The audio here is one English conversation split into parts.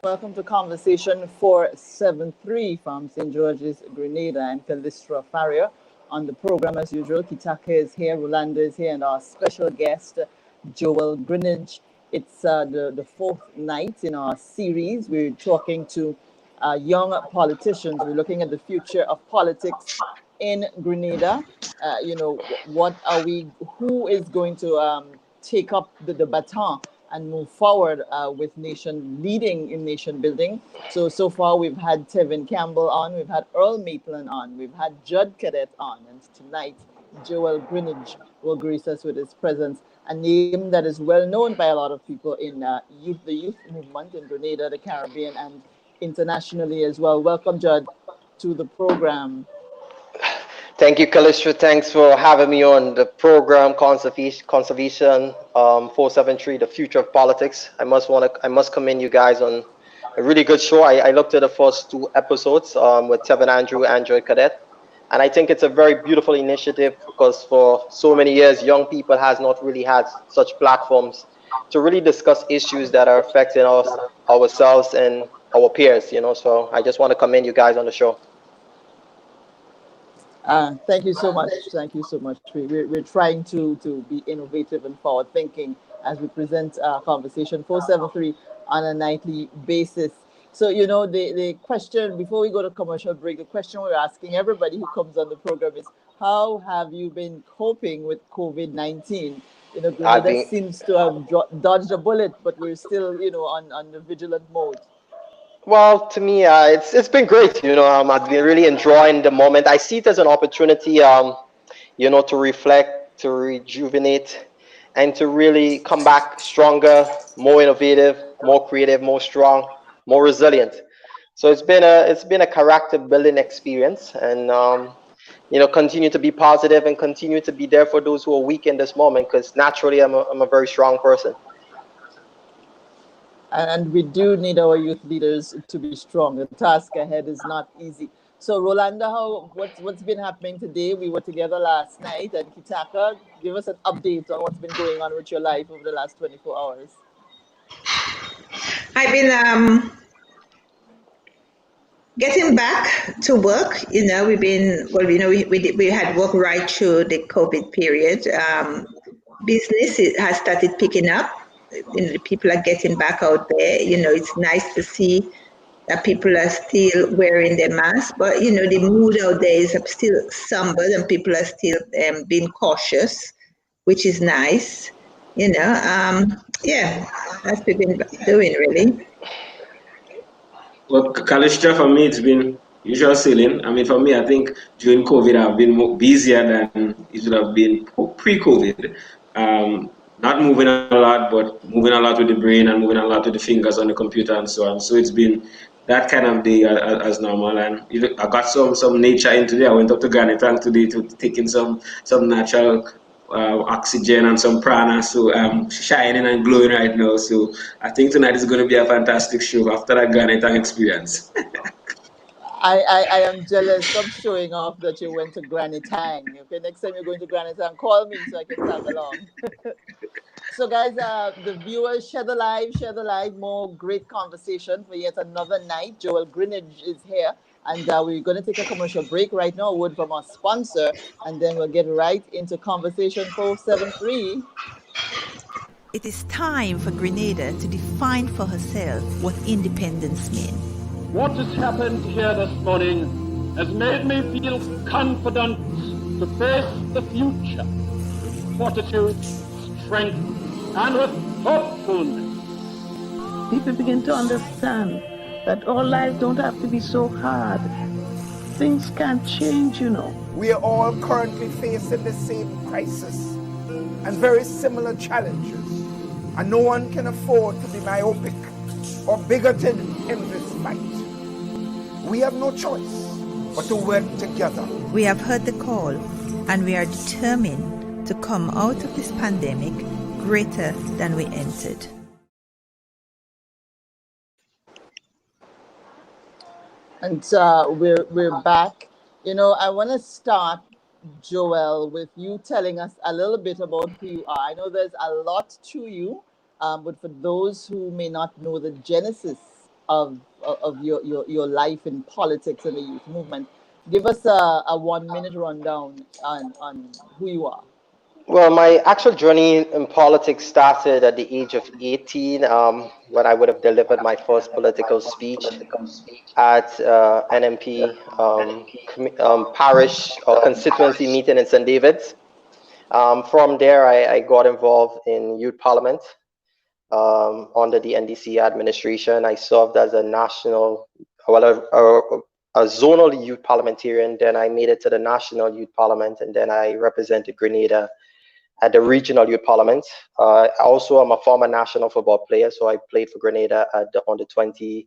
Welcome to Conversation 473 from St. George's, Grenada. I'm Callistra Farrier. On the program, as usual, Kitaka is here, Rolanda is here, and our special guest, Joel Greenidge. It's the fourth night in our series. We're talking to young politicians. We're looking at the future of politics in Grenada. Who is going to take up the baton and move forward with leading in nation building. So far we've had Tevin Campbell on, we've had Earl Maitland on, we've had Judd Cadet on, and tonight Joel Greenidge will grace us with his presence, a name that is well known by a lot of people in the youth movement in Grenada, the Caribbean, and internationally as well. Welcome, Judd, to the program. Thank you, Callistra. Thanks for having me on the program, Conservation 473, The Future of Politics. I must commend you guys on a really good show. I looked at the first two episodes with Tevin Andrew Cadet, and I think it's a very beautiful initiative because for so many years, young people has not really had such platforms to really discuss issues that are affecting us, ourselves, and our peers. So I just want to commend you guys on the show. Thank you so much. Thank you so much. We're trying to be innovative and forward thinking as we present Conversation 473 on a nightly basis. So, the question, before we go to commercial break, the question we're asking everybody who comes on the program is, how have you been coping with COVID-19? Grenada seems to have dodged a bullet, but we're still, on the vigilant mode. Well, to me, it's been great. I've been really enjoying the moment. I see it as an opportunity, to reflect, to rejuvenate, and to really come back stronger, more innovative, more creative, more strong, more resilient. So it's been a character building experience, and continue to be positive and continue to be there for those who are weak in this moment. Because naturally, I'm a very strong person. And we do need our youth leaders to be strong. The task ahead is not easy. So, Rolanda, what's been happening today? We were together last night, and Kitaka, give us an update on what's been going on with your life over the last 24 hours. I've been getting back to work. We had work right through the COVID period. Business has started picking up. People are getting back out there. It's nice to see that people are still wearing their masks, but the mood out there is still somber, and people are still being cautious, which is nice. That's what we've been doing, really. Well, Callistra, for me, it's been usual sailing. I mean, for me, I think during COVID, I've been more busier than it would have been pre-COVID. Not moving a lot, but moving a lot with the brain and moving a lot with the fingers on the computer and so on. So it's been that kind of day as normal. And I got some nature in today. I went up to Granada today to take in some natural oxygen and some prana. So I'm shining and glowing right now. So I think tonight is going to be a fantastic show after that Granada experience. I am jealous. Stop showing off that you went to Granny Tang. Okay, next time you're going to Granny Tang, call me so I can tag along. So, guys, the viewers, share the live, more great conversation for yet another night. Joel Greenidge is here, and we're going to take a commercial break right now, a word from our sponsor, and then we'll get right into conversation 473. It is time for Grenada to define for herself what independence means. What has happened here this morning has made me feel confident to face the future with fortitude, strength, and with hopefulness. People begin to understand that our lives don't have to be so hard. Things can change, you know. We are all currently facing the same crisis and very similar challenges, and no one can afford to be myopic or bigoted in this fight. We have no choice but to work together. We have heard the call, and we are determined to come out of this pandemic greater than we entered. And we're back. You know, I want to start, Joel, with you telling us a little bit about who you are. I know there's a lot to you, but for those who may not know the genesis of your life in politics and the youth movement, give us a 1 minute rundown on who you are. Well, my actual journey in politics started at the age of 18, when I would have delivered my first political speech at NMP parish or constituency meeting in St. David's. From there, I got involved in youth parliament under the NDC administration. I served as a national, a zonal youth parliamentarian. Then I made it to the national youth parliament, and then I represented Grenada at the regional youth parliament. Also, I'm a former national football player, so I played for Grenada at the under 20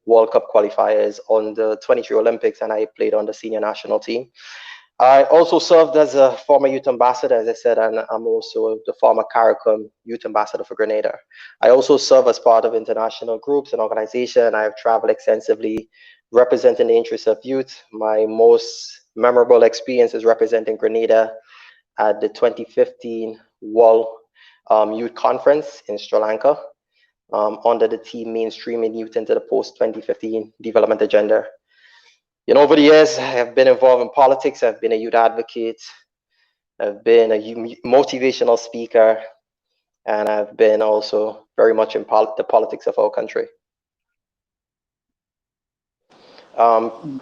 World Cup qualifiers, on the 23 Olympics, and I played on the senior national team. I also served as a former youth ambassador, as I said, and I'm also the former CARICOM youth ambassador for Grenada. I also serve as part of international groups and organizations. I have traveled extensively representing the interests of youth. My most memorable experience is representing Grenada at the 2015 World Youth Conference in Sri Lanka, under the theme Mainstreaming Youth into the Post-2015 Development Agenda. You know, over the years, I have been involved in politics. I've been a youth advocate. I've been a motivational speaker, and I've been also very much in the politics of our country.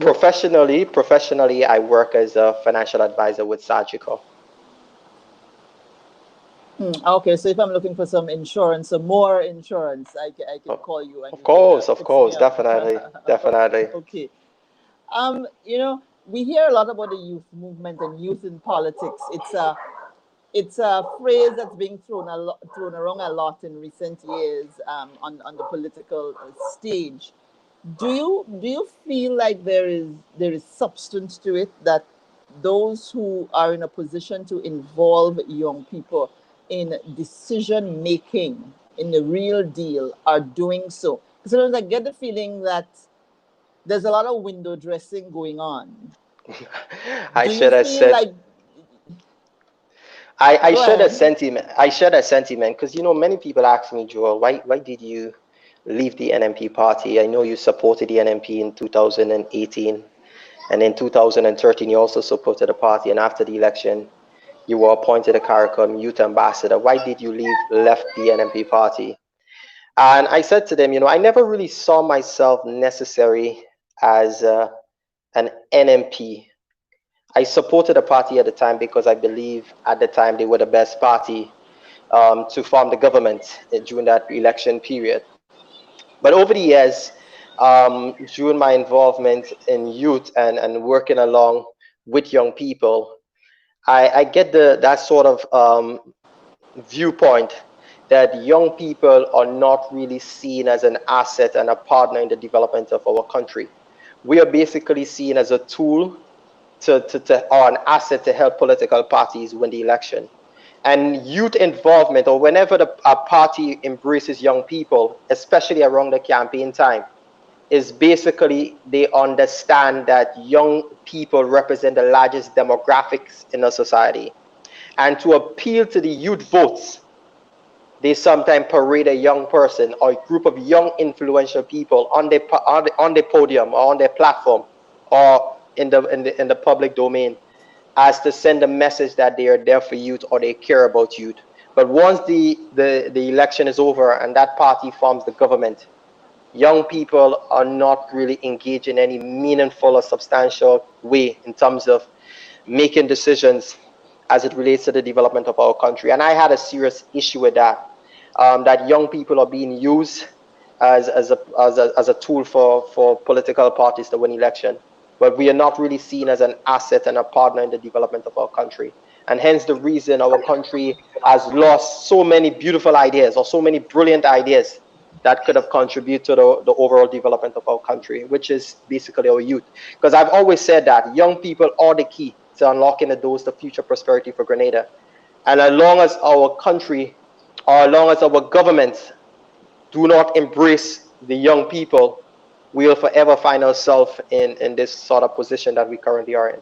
Professionally, I work as a financial advisor with Sagicor. Okay, so if I'm looking for some insurance, some more insurance, I can call you. And of course, definitely. Okay. You know, we hear a lot about the youth movement and youth in politics. It's a phrase that's being thrown around a lot in recent years on the political stage. Do you feel like there is substance to it, that those who are in a position to involve young people in decision making in the real deal are doing so? Because sometimes I get the feeling that there's a lot of window dressing going on. I share that sentiment. I share that sentiment because, you know, many people ask me, Joel, why did you leave the NMP party? I know you supported the NMP in 2018, and in 2013 you also supported the party, and after the election you were appointed a CARICOM youth ambassador. Why did you left the NMP party? And I said to them, you know, I never really saw myself necessary as an NMP. I supported the party at the time because I believe at the time they were the best party to form the government during that election period. But over the years, during my involvement in youth and working along with young people, I get that sort of viewpoint that young people are not really seen as an asset and a partner in the development of our country. We are basically seen as a tool or an asset to help political parties win the election. And youth involvement, or whenever a party embraces young people, especially around the campaign time, is basically they understand that young people represent the largest demographics in a society. And to appeal to the youth votes, they sometimes parade a young person or a group of young influential people on the podium or on their platform or in the public domain as to send a message that they are there for youth or they care about youth. But once the election is over and that party forms the government, young people are not really engaged in any meaningful or substantial way in terms of making decisions as it relates to the development of our country. And I had a serious issue with that, that young people are being used as a tool for political parties to win election. But we are not really seen as an asset and a partner in the development of our country. And hence the reason our country has lost so many beautiful ideas or so many brilliant ideas that could have contributed to the overall development of our country, which is basically our youth. Because I've always said that young people are the key to unlocking the doors to future prosperity for Grenada. And as long as our country, or as long as our governments do not embrace the young people, we will forever find ourselves in this sort of position that we currently are in.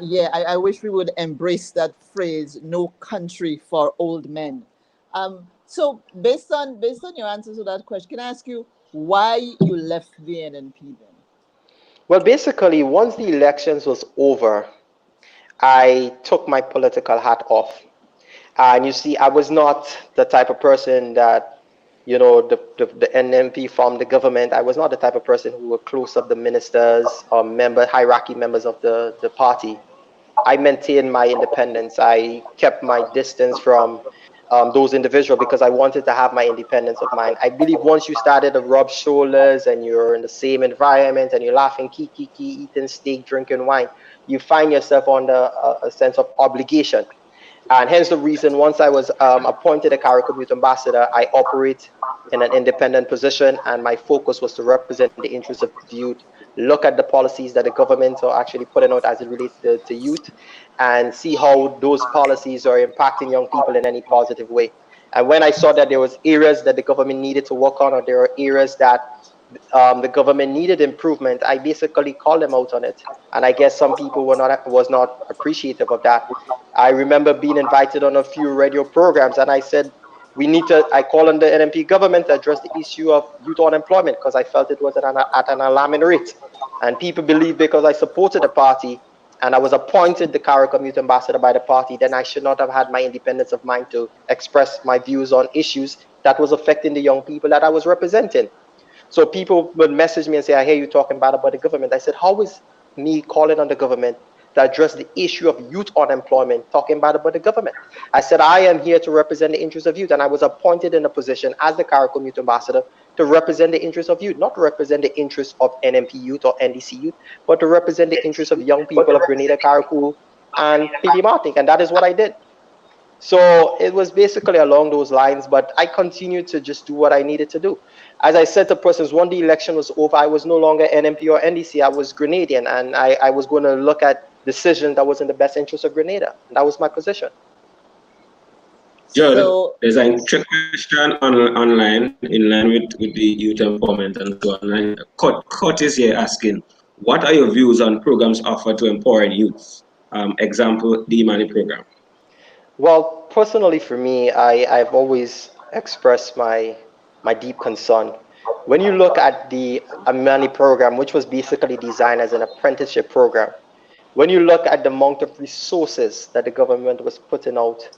Yeah, I wish we would embrace that phrase, no country for old men. So based on your answer to that question, can I ask you why you left the NNP then? Well, basically, once the elections was over, I took my political hat off. And you see, I was not the type of person that, the NMP formed the government. I was not the type of person who would close up the ministers or hierarchy members of the party. I maintained my independence. I kept my distance from those individuals because I wanted to have my independence of mind. I believe once you started to rub shoulders and you're in the same environment and you're laughing, kiki, eating steak, drinking wine, you find yourself under a sense of obligation. And hence the reason, once I was appointed a CARICOM Youth Ambassador, I operate in an independent position, and my focus was to represent the interests of youth, look at the policies that the governments are actually putting out as it relates to youth, and see how those policies are impacting young people in any positive way. And when I saw that there was areas that the government needed to work on, or there are areas that the government needed improvement, I basically called them out on it. And I guess some people was not appreciative of that. I remember being invited on a few radio programs, and I said, I call on the NMP government to address the issue of youth unemployment because I felt it was at an alarming rate. And people believe because I supported the party and I was appointed the CARICOM Youth Ambassador by the party, then I should not have had my independence of mind to express my views on issues that was affecting the young people that I was representing. So people would message me and say, I hear you talking bad about the government. I said, how is me calling on the government to address the issue of youth unemployment talking bad about the government? I said, I am here to represent the interests of youth, and I was appointed in a position as the CARICOM Youth Ambassador to represent the interests of youth, not to represent the interests of NMP youth or NDC youth, but to represent the interests of young people of Grenada, Carriacou, and PD Martinique, and that is what I did. So it was basically along those lines, but I continued to just do what I needed to do. As I said to persons, when the election was over, I was no longer NMP or NDC, I was Grenadian, and I was going to look at decisions that was in the best interest of Grenada. And that was my position. Joe, there's a trick question online in line with the youth empowerment and so on. Cut is here asking, what are your views on programs offered to empower youth? Example, the Imani program. Well, personally for me, I've always expressed my deep concern. When you look at the Imani program, which was basically designed as an apprenticeship program, when you look at the amount of resources that the government was putting out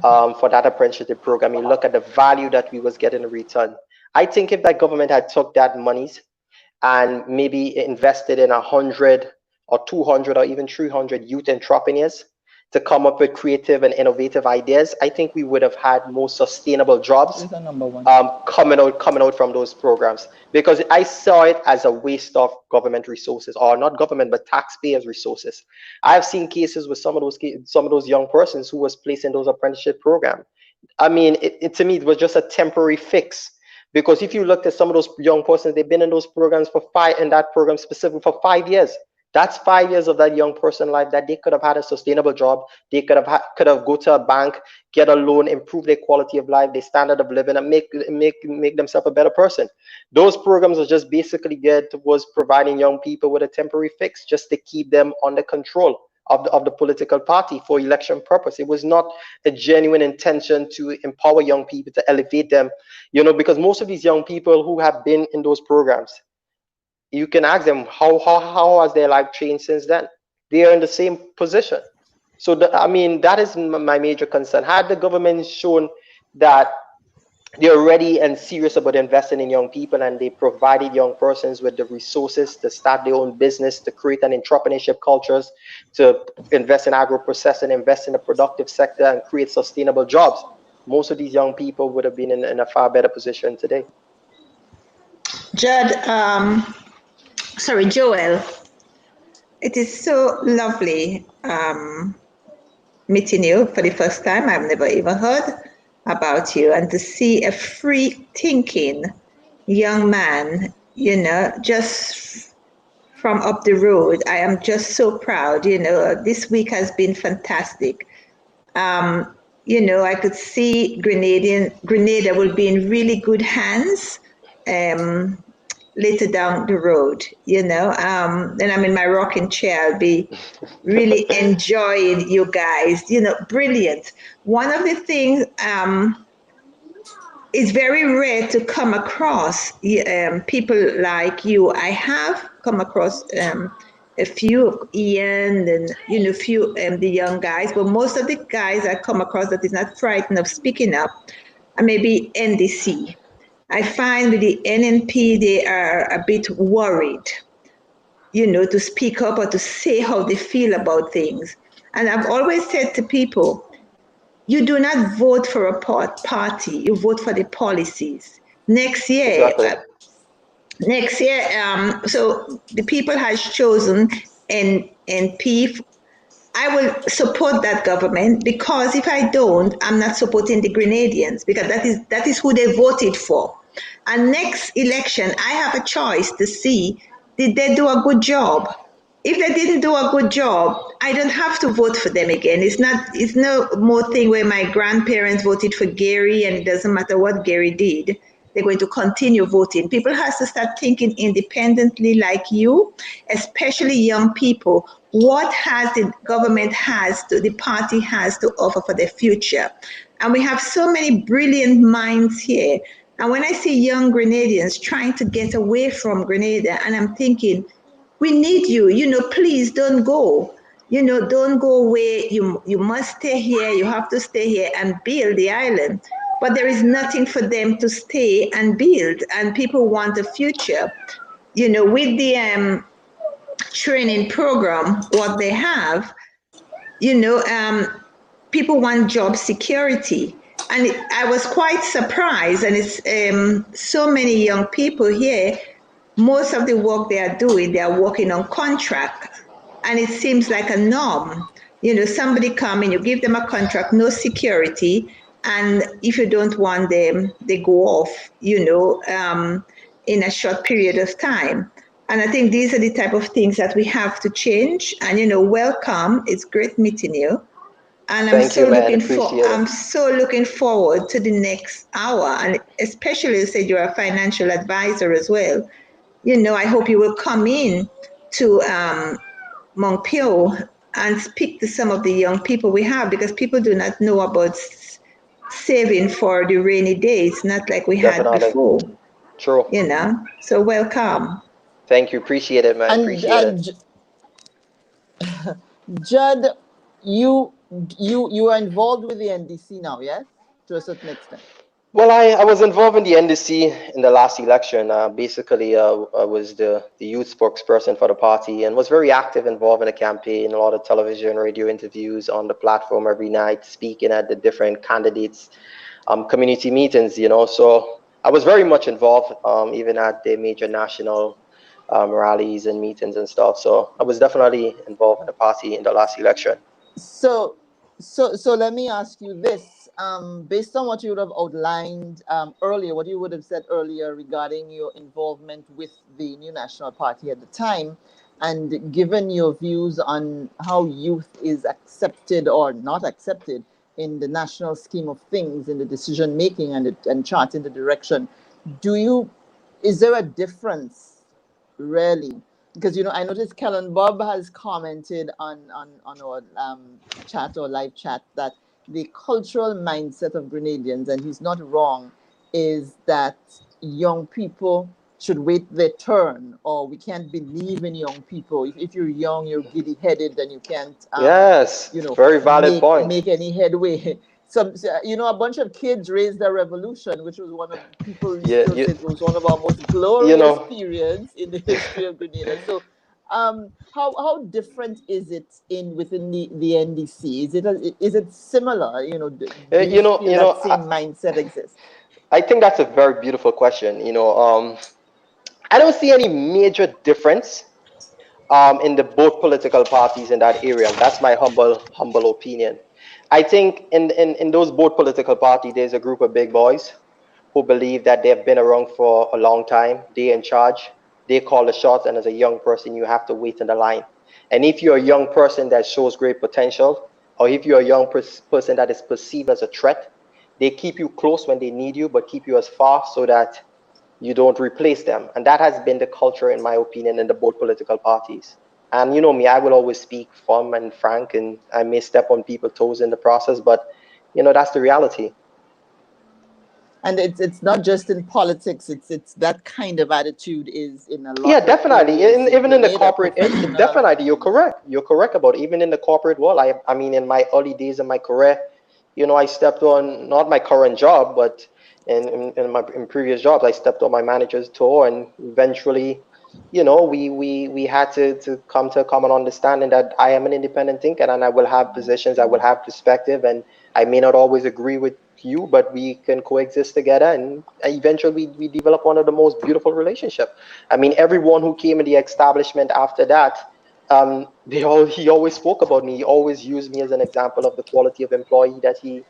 for that apprenticeship program, you look at the value that we was getting in return. I think if that government had took that monies and maybe invested in 100 or 200 or even 300 youth entrepreneurs to come up with creative and innovative ideas, I think we would have had more sustainable jobs This is number one. coming out from those programs. Because I saw it as a waste of government resources, or not government, but taxpayers' resources. I've seen cases with some of those young persons who was placed in those apprenticeship programs. I mean, to me, it was just a temporary fix. Because if you looked at some of those young persons, they've been in those programs in that program specifically for 5 years. That's 5 years of that young person life that they could have had a sustainable job. They could have go to a bank, get a loan, improve their quality of life, their standard of living, and make themselves a better person. Those programs are just basically geared towards providing young people with a temporary fix, just to keep them under control of the political party for election purpose. It was not a genuine intention to empower young people, to elevate them, because most of these young people who have been in those programs, you can ask them how has their life changed since then. They are in the same position. So that is my major concern. Had the government shown that they're ready and serious about investing in young people, and they provided young persons with the resources to start their own business, to create an entrepreneurship cultures, to invest in agro-processing, invest in the productive sector, and create sustainable jobs, most of these young people would have been in a far better position today. Joel, it is so lovely meeting you for the first time. I've never even heard about you, and to see a free thinking young man, just from up the road. I am just so proud. This week has been fantastic. I could see Grenada will be in really good hands later down the road, then I'm in my rocking chair. I'll be really enjoying you guys, brilliant. One of the things it's very rare to come across people like you. I have come across a few of Ian and a few the young guys, but most of the guys I come across that is not frightened of speaking up are maybe NDC. I find with the NNP they are a bit worried, to speak up or to say how they feel about things. And I've always said to people, you do not vote for a party, you vote for the policies. Next year, so the people has chosen NP. I will support that government, because if I don't, I'm not supporting the Grenadians, because that is who they voted for. And next election, I have a choice to see, did they do a good job? If they didn't do a good job, I don't have to vote for them again. It's no more thing where my grandparents voted for Gary and it doesn't matter what Gary did. They're going to continue voting. People have to start thinking independently like you, especially young people. What has the government the party has to offer for the future? And we have so many brilliant minds here. And when I see young Grenadians trying to get away from Grenada, and I'm thinking, we need you, please don't go. Don't go away. You must stay here. You have to stay here and build the island. But there is nothing for them to stay and build. And people want a future. With the training program, what they have, people want job security. And I was quite surprised. And it's so many young people here. Most of the work they are doing, they are working on contract. And it seems like a norm. Somebody come and you give them a contract, no security. And if you don't want them, they go off, in a short period of time. And I think these are the type of things that we have to change. And, welcome. It's great meeting you. And I'm so looking forward to the next hour. And especially you said you're a financial advisor as well. I hope you will come in to Montpellier and speak to some of the young people we have, because people do not know about saving for the rainy days, not like we had before. True. So welcome. Thank you. Appreciate it, man. And, Appreciate it. Judd, you are involved with the NDC now, yes? To a certain extent. Well, I was involved in the NDC in the last election. Basically, I was the youth spokesperson for the party and was very active, involved in the campaign, a lot of television, radio interviews on the platform every night, speaking at the different candidates' community meetings, So I was very much involved, even at the major national rallies and meetings and stuff. So I was definitely involved in the party in the last election. So, so let me ask you this: based on what you would have outlined earlier, what you would have said earlier regarding your involvement with the New National Party at the time, and given your views on how youth is accepted or not accepted in the national scheme of things, in the decision making and charting the direction, do you? Is there a difference, really? Because I noticed Kellen Bob has commented on our chat or live chat that the cultural mindset of Grenadians, and he's not wrong, is that young people should wait their turn, or we can't believe in young people. If you're young, you're giddy-headed, and you can't, Yes, very valid point. make any headway. A bunch of kids raised the revolution, which was one of people Yeah, still say it was one of our most you glorious know, periods in the history of Grenada. So, how different is it within the NDC? Is it similar? Do you feel that same mindset exists? I think that's a very beautiful question. I don't see any major difference in the both political parties in that area. That's my humble opinion. I think in those both political parties, there's a group of big boys who believe that they've been around for a long time. They're in charge. They call the shots, and as a young person, you have to wait in the line. And if you're a young person that shows great potential, or if you're a young person that is perceived as a threat, they keep you close when they need you, but keep you as far so that you don't replace them. And that has been the culture, in my opinion, in the both political parties. And you know me, I will always speak firm and frank, and I may step on people's toes in the process, but that's the reality. And it's not just in politics. It's that kind of attitude is in a lot Yeah, of definitely. areas in Even in the Grenada, corporate, professional. definitely, you're correct. You're correct about even in the corporate world. I mean, in my early days in my career, I stepped on not my current job, but in previous jobs, I stepped on my manager's toe, and eventually, we had to come to a common understanding that I am an independent thinker and I will have positions, I will have perspective, and I may not always agree with you, but we can coexist together, and eventually we develop one of the most beautiful relationships. I mean, everyone who came in the establishment after that, he always spoke about me. He always used me as an example of the quality of employee that he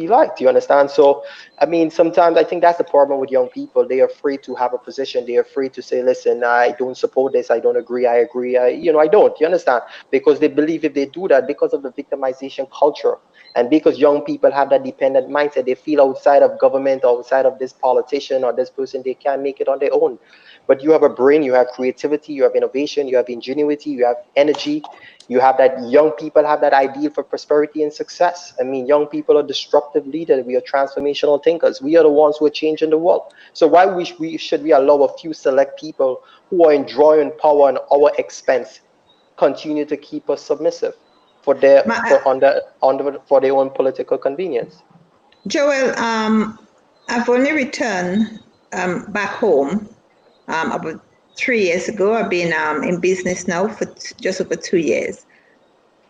liked. You understand? So, I mean, sometimes I think that's the problem with young people. They are afraid to have a position. They are afraid to say, "Listen, I don't support this. I don't agree. I agree. I don't." You understand? Because they believe if they do that, because of the victimization culture, and because young people have that dependent mindset, they feel outside of government, or outside of this politician or this person, they can't make it on their own. But you have a brain, you have creativity, you have innovation, you have ingenuity, you have energy, you have that young people have that ideal for prosperity and success. I mean, young people are disruptive leaders. We are transformational thinkers. We are the ones who are changing the world. So why should we allow a few select people who are enjoying power at our expense continue to keep us submissive for for their own political convenience? Joel, I've only returned back home about 3 years ago. I've been in business now for just over 2 years.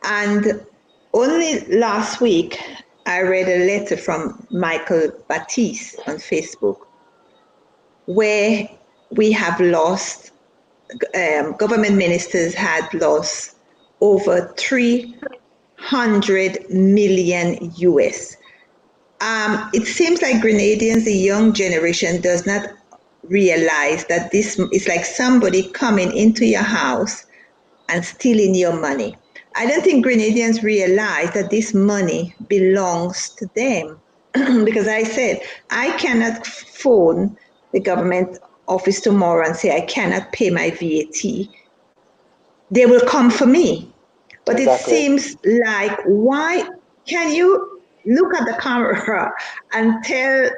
And only last week, I read a letter from Michael Batiste on Facebook, where we have lost, government ministers had lost over 300 million US. It seems like Grenadians, the young generation, does not realize that this is like somebody coming into your house and stealing your money. I don't think Grenadians realize that this money belongs to them. Because I said, I cannot phone the government office tomorrow and say I cannot pay my VAT. They will come for me. But Exactly. it seems like, why can you look at the camera and tell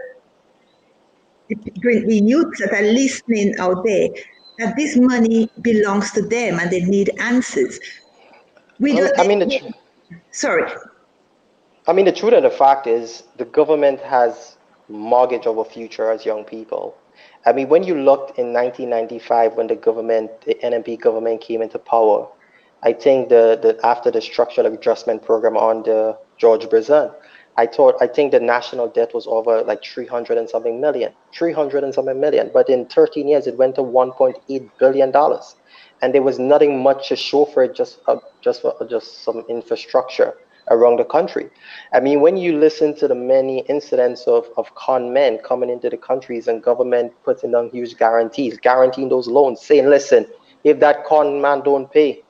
the youth that are listening out there that this money belongs to them and they need answers? We don't. I mean, Sorry. I mean, the truth of the fact is the government has mortgage our future as young people. I mean, when you looked in 1995 when the NMP government came into power, I think the after the structural adjustment program under George Brazan, I think the national debt was over like 300 and something million, 300 and something million. But in 13 years, it went to 1.8 billion dollars, and there was nothing much to show for it, just some infrastructure around the country. I mean, when you listen to the many incidents of con men coming into the countries and government putting down huge guarantees, guaranteeing those loans, saying, listen, if that con man don't pay,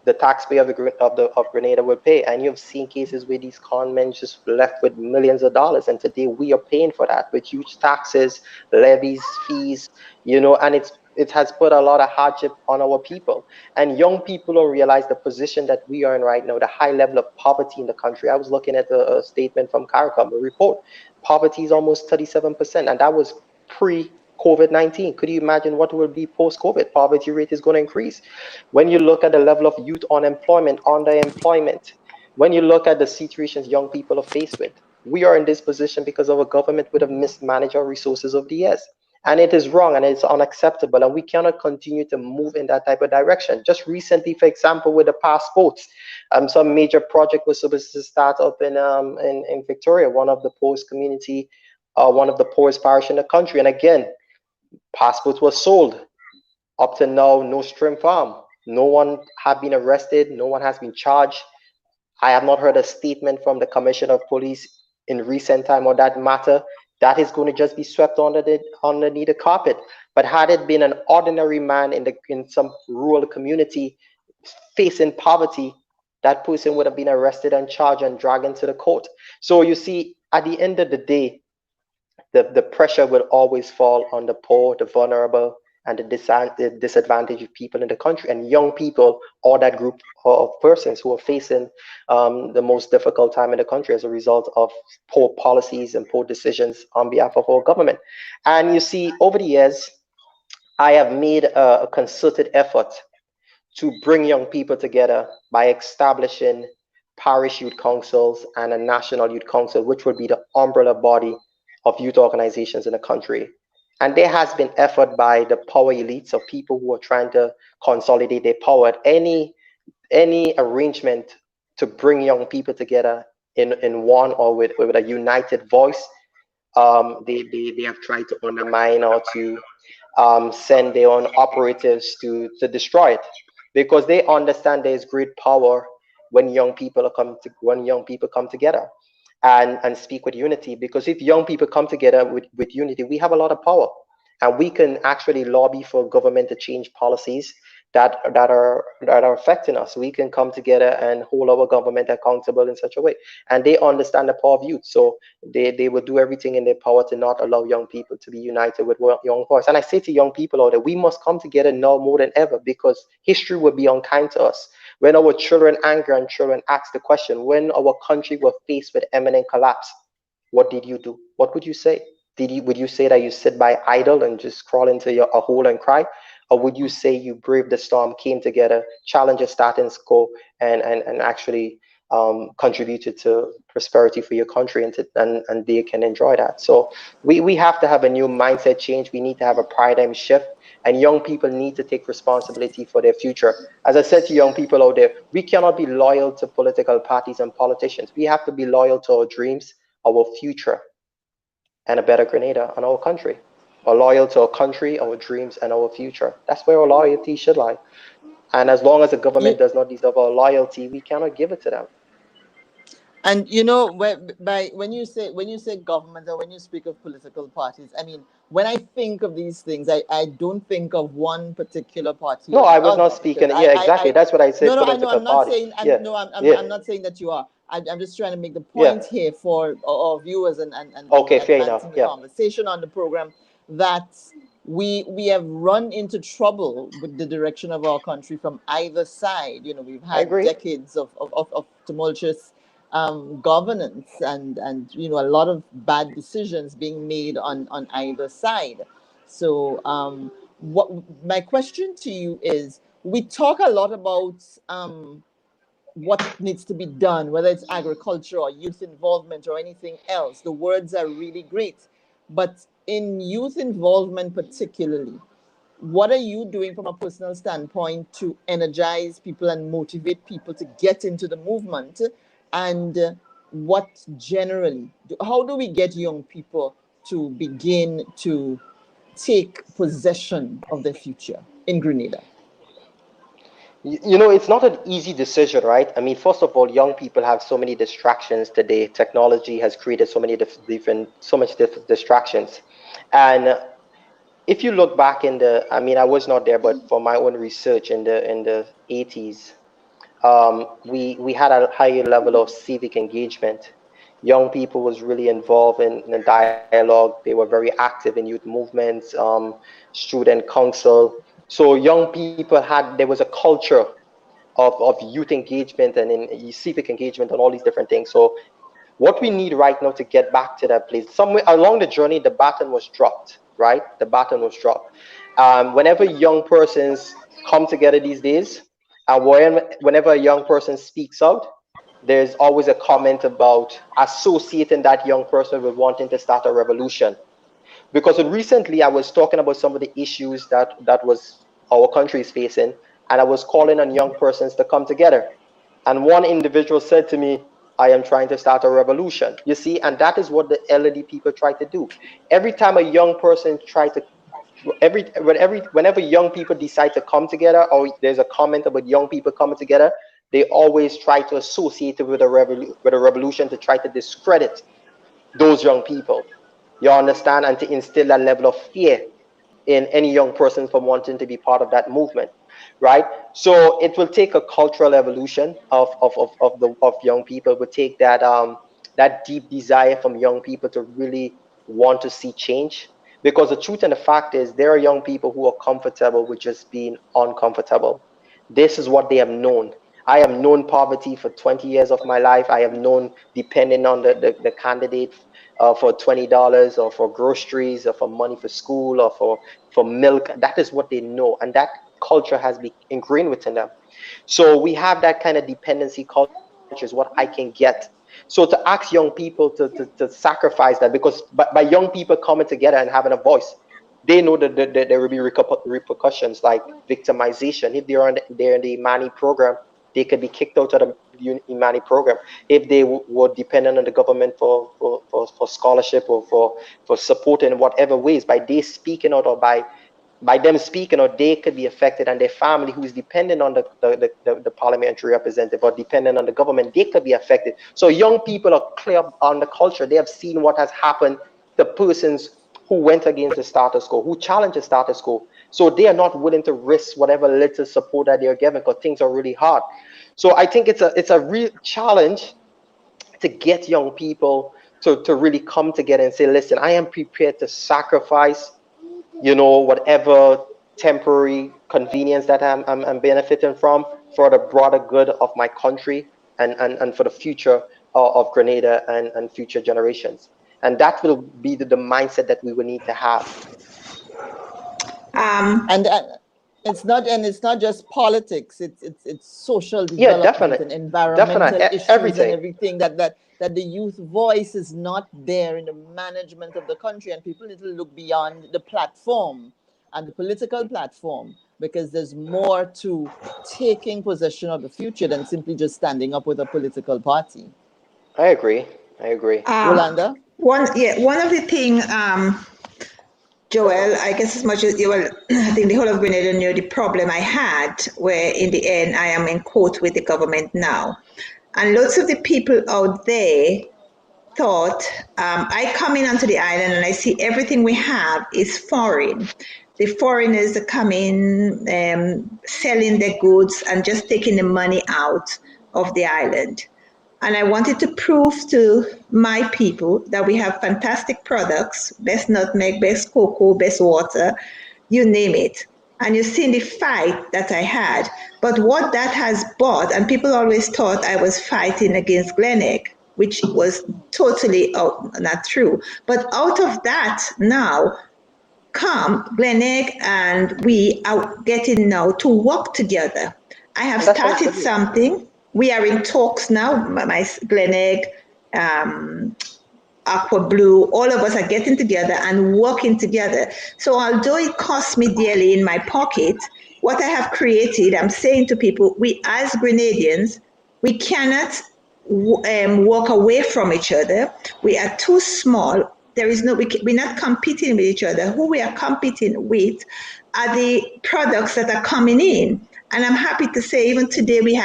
the taxpayer of Grenada will pay. And you've seen cases where these con men just left with millions of dollars, and today we are paying for that with huge taxes, levies, fees, and it has put a lot of hardship on our people. And young people don't realize the position that we are in right now, the high level of poverty in the country. I was looking at a statement from CARICOM, a report. Poverty is almost 37%, and that was pre COVID-19. Could you imagine what will be post-COVID? Poverty rate is going to increase. When you look at the level of youth unemployment, underemployment, when you look at the situations young people are faced with, we are in this position because our government would have mismanaged our resources over the years. And it is wrong and it's unacceptable. And we cannot continue to move in that type of direction. Just recently, for example, with the passports, some major project was supposed to start up in Victoria, one of the poorest community, one of the poorest parish in the country. And again, passports were sold. Up to now, no shrimp farm. No one have been arrested. No one has been charged. I have not heard a statement from the Commissioner of Police in recent time on that matter. That is going to just be swept underneath the carpet. But had it been an ordinary man in some rural community facing poverty, that person would have been arrested and charged and dragged into the court. So you see, at the end of the day, the pressure will always fall on the poor, the vulnerable, and the disadvantaged people in the country, and young people, or that group of persons who are facing the most difficult time in the country as a result of poor policies and poor decisions on behalf of our government. And you see, over the years, I have made a concerted effort to bring young people together by establishing parish youth councils and a national youth council, which would be the umbrella body of youth organizations in the country. And there has been effort by the power elites of people who are trying to consolidate their power. Any arrangement to bring young people together in one or with a united voice, they have tried to undermine or to send their own operatives to destroy it, because they understand there is great power when young people come together and speak with unity. Because if young people come together with unity, we have a lot of power, and we can actually lobby for government to change policies that are affecting us. We can come together and hold our government accountable in such a way, and they understand the power of youth, so they will do everything in their power to not allow young people to be united with young voice. And I say to young people out there, we must come together now more than ever, because history will be unkind to us. When our children anger and children ask the question, when our country was faced with imminent collapse, what did you do? What would you say? Would you say that you sit by idle and just crawl into a hole and cry? Or would you say you braved the storm, came together, challenged the status quo, and actually contributed to prosperity for your country, and they can enjoy that? So we have to have a new mindset change. We need to have a paradigm shift, and young people need to take responsibility for their future. As I said to young people out there, we cannot be loyal to political parties and politicians. We have to be loyal to our dreams, our future, and a better Grenada and our country. Or loyal to our country, our dreams, and our future. That's where our loyalty should lie. And as long as the government does not deserve our loyalty, we cannot give it to them. And when you say government, or when you speak of political parties, I mean, when I think of these things, I don't think of one particular party No, or I the was not other, speaking. because Yeah, exactly. That's what I said. no, I know, Political I'm not party. saying, Yeah. Yeah. I'm not saying that you are. I'm just trying to make the Yeah. point here for our viewers and Okay, fair enough. advancing the Yeah. conversation on the program, that we have run into trouble with the direction of our country from either side. We've I had agree. decades of tumultuous governance, and a lot of bad decisions being made on either side. So what my question to you is, we talk a lot about what needs to be done, whether it's agriculture or youth involvement or anything else. The words are really great. But in youth involvement, particularly, what are you doing from a personal standpoint to energize people and motivate people to get into the movement? And what generally, how do we get young people to begin to take possession of their future in Grenada? You know, it's not an easy decision, right? I mean, first of all, young people have so many distractions today. Technology has created so many different distractions. And if you look back in the, I mean, I was not there, but for my own research in the 80s, we had a higher level of civic engagement. Young people was really involved in the dialogue. They were very active in youth movements, student council. So young people there was a culture of youth engagement and in civic engagement and all these different things. So what we need right now to get back to that place, somewhere along the journey, the baton was dropped, right? The baton was dropped. Whenever young persons come together these days, and whenever a young person speaks out, there's always a comment about associating that young person with wanting to start a revolution. Because recently I was talking about some of the issues that was our country is facing, and I was calling on young persons to come together. And one individual said to me, I am trying to start a revolution. You see, and that is what the elderly people try to do. Every time a young person try to whenever young people decide to come together, or there's a comment about young people coming together, they always try to associate it with a revolution to try to discredit those young people. You understand? And to instill that level of fear in any young person from wanting to be part of that movement, right? So it will take a cultural evolution of young people. It will take that deep desire from young people to really want to see change. Because the truth and the fact is, there are young people who are comfortable with just being uncomfortable. This is what they have known. I have known poverty for 20 years of my life. I have known depending on the candidate for $20 or for groceries or for money for school or for milk. That is what they know. And that culture has been ingrained within them. So we have that kind of dependency culture is what I can get. So to ask young people to sacrifice that, because by young people coming together and having a voice, they know that there will be repercussions like victimization. If they're in the Imani program, they could be kicked out of the Imani program. If they were dependent on the government for scholarship or for support in whatever ways, by they speaking out or by them speaking out, they could be affected, and their family who is dependent on the parliamentary representative or dependent on the government, they could be affected. So young people are clear on the culture. They have seen what has happened to persons who went against the status quo, who challenged the status quo. So they are not willing to risk whatever little support that they're given because things are really hard. So I think it's a real challenge to get young people to really come together and say, listen, I am prepared to sacrifice, whatever temporary convenience that I'm benefiting from for the broader good of my country and for the future of Grenada and future generations. And that will be the mindset that we will need to have. And it's not just politics. It's social development and environmental issues everything. And everything that the youth voice is not there in the management of the country, and people need to look beyond the platform and the political platform, because there's more to taking possession of the future than simply just standing up with a political party. I agree. Rolanda? One of the things, Joel, I guess as much as I think the whole of Grenada knew the problem I had, where in the end I am in court with the government now. And lots of the people out there thought, I come in onto the island and I see everything we have is foreign. The foreigners are coming, selling their goods and just taking the money out of the island. And I wanted to prove to my people that we have fantastic products, best nutmeg, best cocoa, best water, you name it. And you've seen the fight that I had. But what that has brought, and people always thought I was fighting against Greenidge, which was totally not true. But out of that now, Greenidge and we are getting now to work together. I have started something. We are in talks now. My Glenegg, Aqua Blue, all of us are getting together and working together. So although it costs me dearly in my pocket, what I have created, I'm saying to people, we as Grenadians, we cannot walk away from each other. We are too small. There is no, we're not competing with each other. Who we are competing with are the products that are coming in. And I'm happy to say, even today we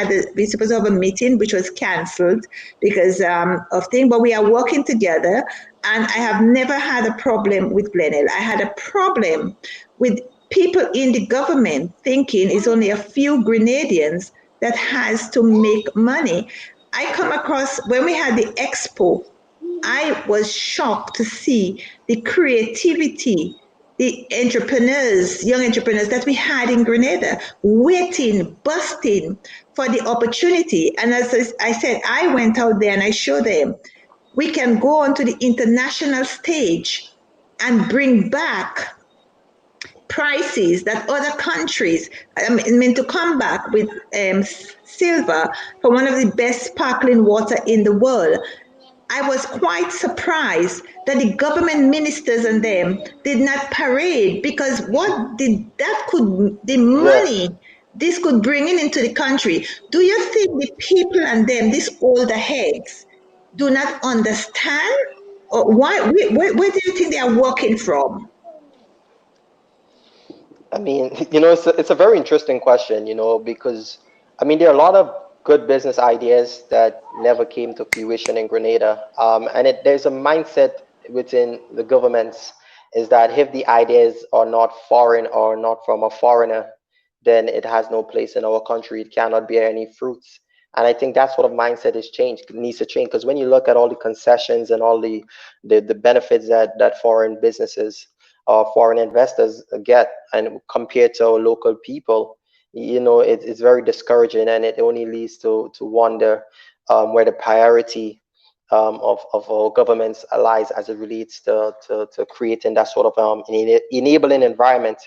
supposed to have a meeting which was cancelled because of things, but we are working together. And I have never had a problem with Glenelg. I had a problem with people in the government thinking it's only a few Grenadians that has to make money. I come across, when we had the expo, I was shocked to see the creativity, the entrepreneurs, young entrepreneurs that we had in Grenada, waiting, busting for the opportunity. And as I said, I went out there and I showed them, we can go onto the international stage and bring back prices that other countries, I mean, to come back with silver for one of the best sparkling water in the world. I was quite surprised that the government ministers and them did not parade, because what did that could, the money Yes. this could bring into the country. Do you think the people and them, these older heads, do not understand? Or why, where do you think they are working from? I mean, it's a very interesting question, because I mean, there are a lot of good business ideas that never came to fruition in Grenada. And there's a mindset within the governments is that if the ideas are not foreign or not from a foreigner, then it has no place in our country. It cannot bear any fruits. And I think that sort of mindset is changed, needs to change. Because when you look at all the concessions and all the benefits that foreign businesses foreign investors get, and compared to our local people, it's very discouraging, and it only leads to wonder where the priority of our governments lies as it relates to creating that sort of enabling environment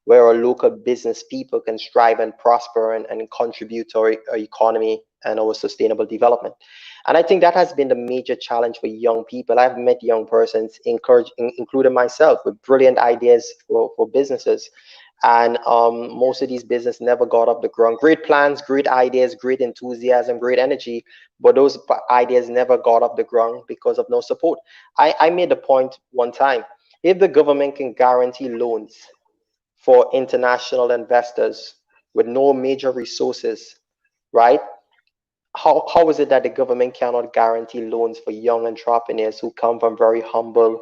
where our local business people can strive and prosper and contribute to our economy and our sustainable development. And I think that has been the major challenge for young people. I've met young persons, including myself, with brilliant ideas for businesses. And most of these businesses never got off the ground. Great plans, great ideas, great enthusiasm, great energy, but those ideas never got off the ground because of no support. I made a point one time: if the government can guarantee loans for international investors with no major resources, right? How is it that the government cannot guarantee loans for young entrepreneurs who come from very humble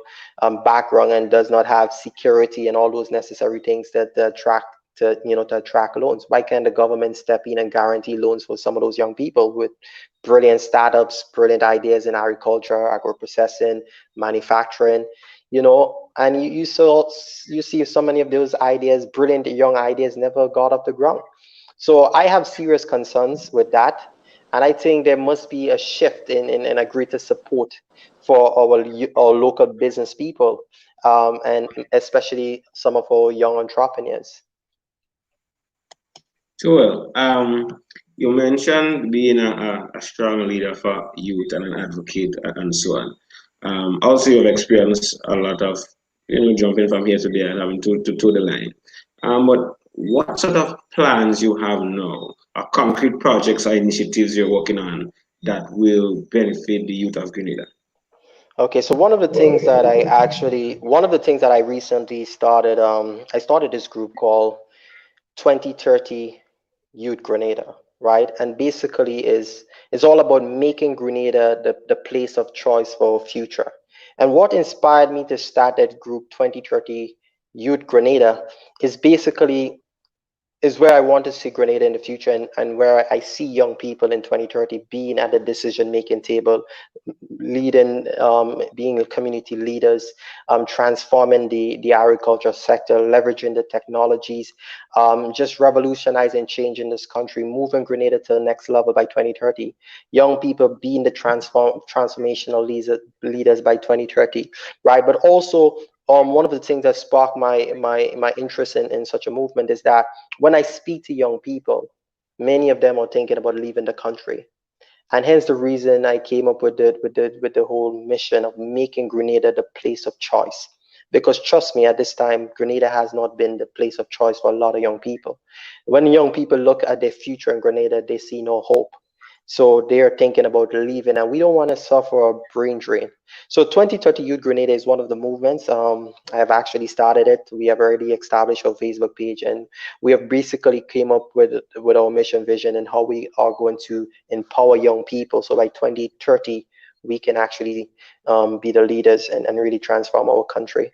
background and does not have security and all those necessary things that attract to attract loans? Why can't the government step in and guarantee loans for some of those young people with brilliant startups, brilliant ideas in agriculture, agro-processing, manufacturing, and you see so many of those ideas, brilliant young ideas, never got off the ground. So I have serious concerns with that. And I think there must be a shift in a greater support for our local business people, and especially some of our young entrepreneurs. So, well, you mentioned being a strong leader for youth and an advocate and so on. Also, you've experienced a lot of, jumping from here to there and having to the line. But what sort of plans you have now, or concrete projects or initiatives you're working on that will benefit the youth of Grenada? Okay, so one of the things that I recently started, I started this group called 2030 Youth Grenada, right? And basically is all about making Grenada the place of choice for our future. And what inspired me to start that group 2030 Youth Grenada is where I want to see Grenada in the future, and where I see young people in 2030 being at the decision making table, leading, being community leaders, transforming the agriculture sector, leveraging the technologies, just revolutionizing change in this country, moving Grenada to the next level by 2030. Young people being the transformational leaders by 2030, right? But also, one of the things that sparked my interest in such a movement is that when I speak to young people, many of them are thinking about leaving the country. And hence the reason I came up with the whole mission of making Grenada the place of choice. Because trust me, at this time, Grenada has not been the place of choice for a lot of young people. When young people look at their future in Grenada, they see no hope. So they are thinking about leaving, and we don't want to suffer a brain drain. So 2030 Youth Grenada is one of the movements. I have actually started it. We have already established our Facebook page, and we have basically came up with our mission, vision, and how we are going to empower young people. So by 2030, we can actually be the leaders and really transform our country.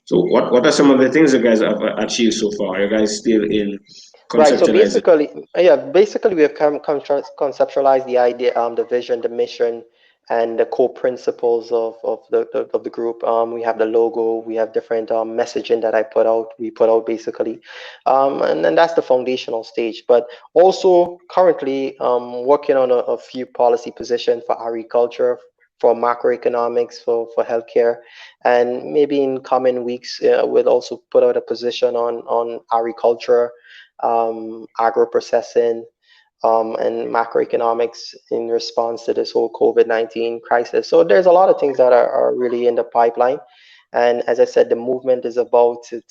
So what are some of the things you guys have achieved so far? Are you guys still in Right. So conceptualizing? basically, we have conceptualized the idea, the vision, the mission, and the core principles of the group. We have the logo. We have different messaging that I put out. We put out basically, and then that's the foundational stage. But also currently working on a few policy positions for agriculture, for macroeconomics, for healthcare, and maybe in coming weeks we'll also put out a position on agriculture, agro processing, and macroeconomics in response to this whole COVID-19 crisis. So there's a lot of things that are really in the pipeline. And as I said, the movement is about to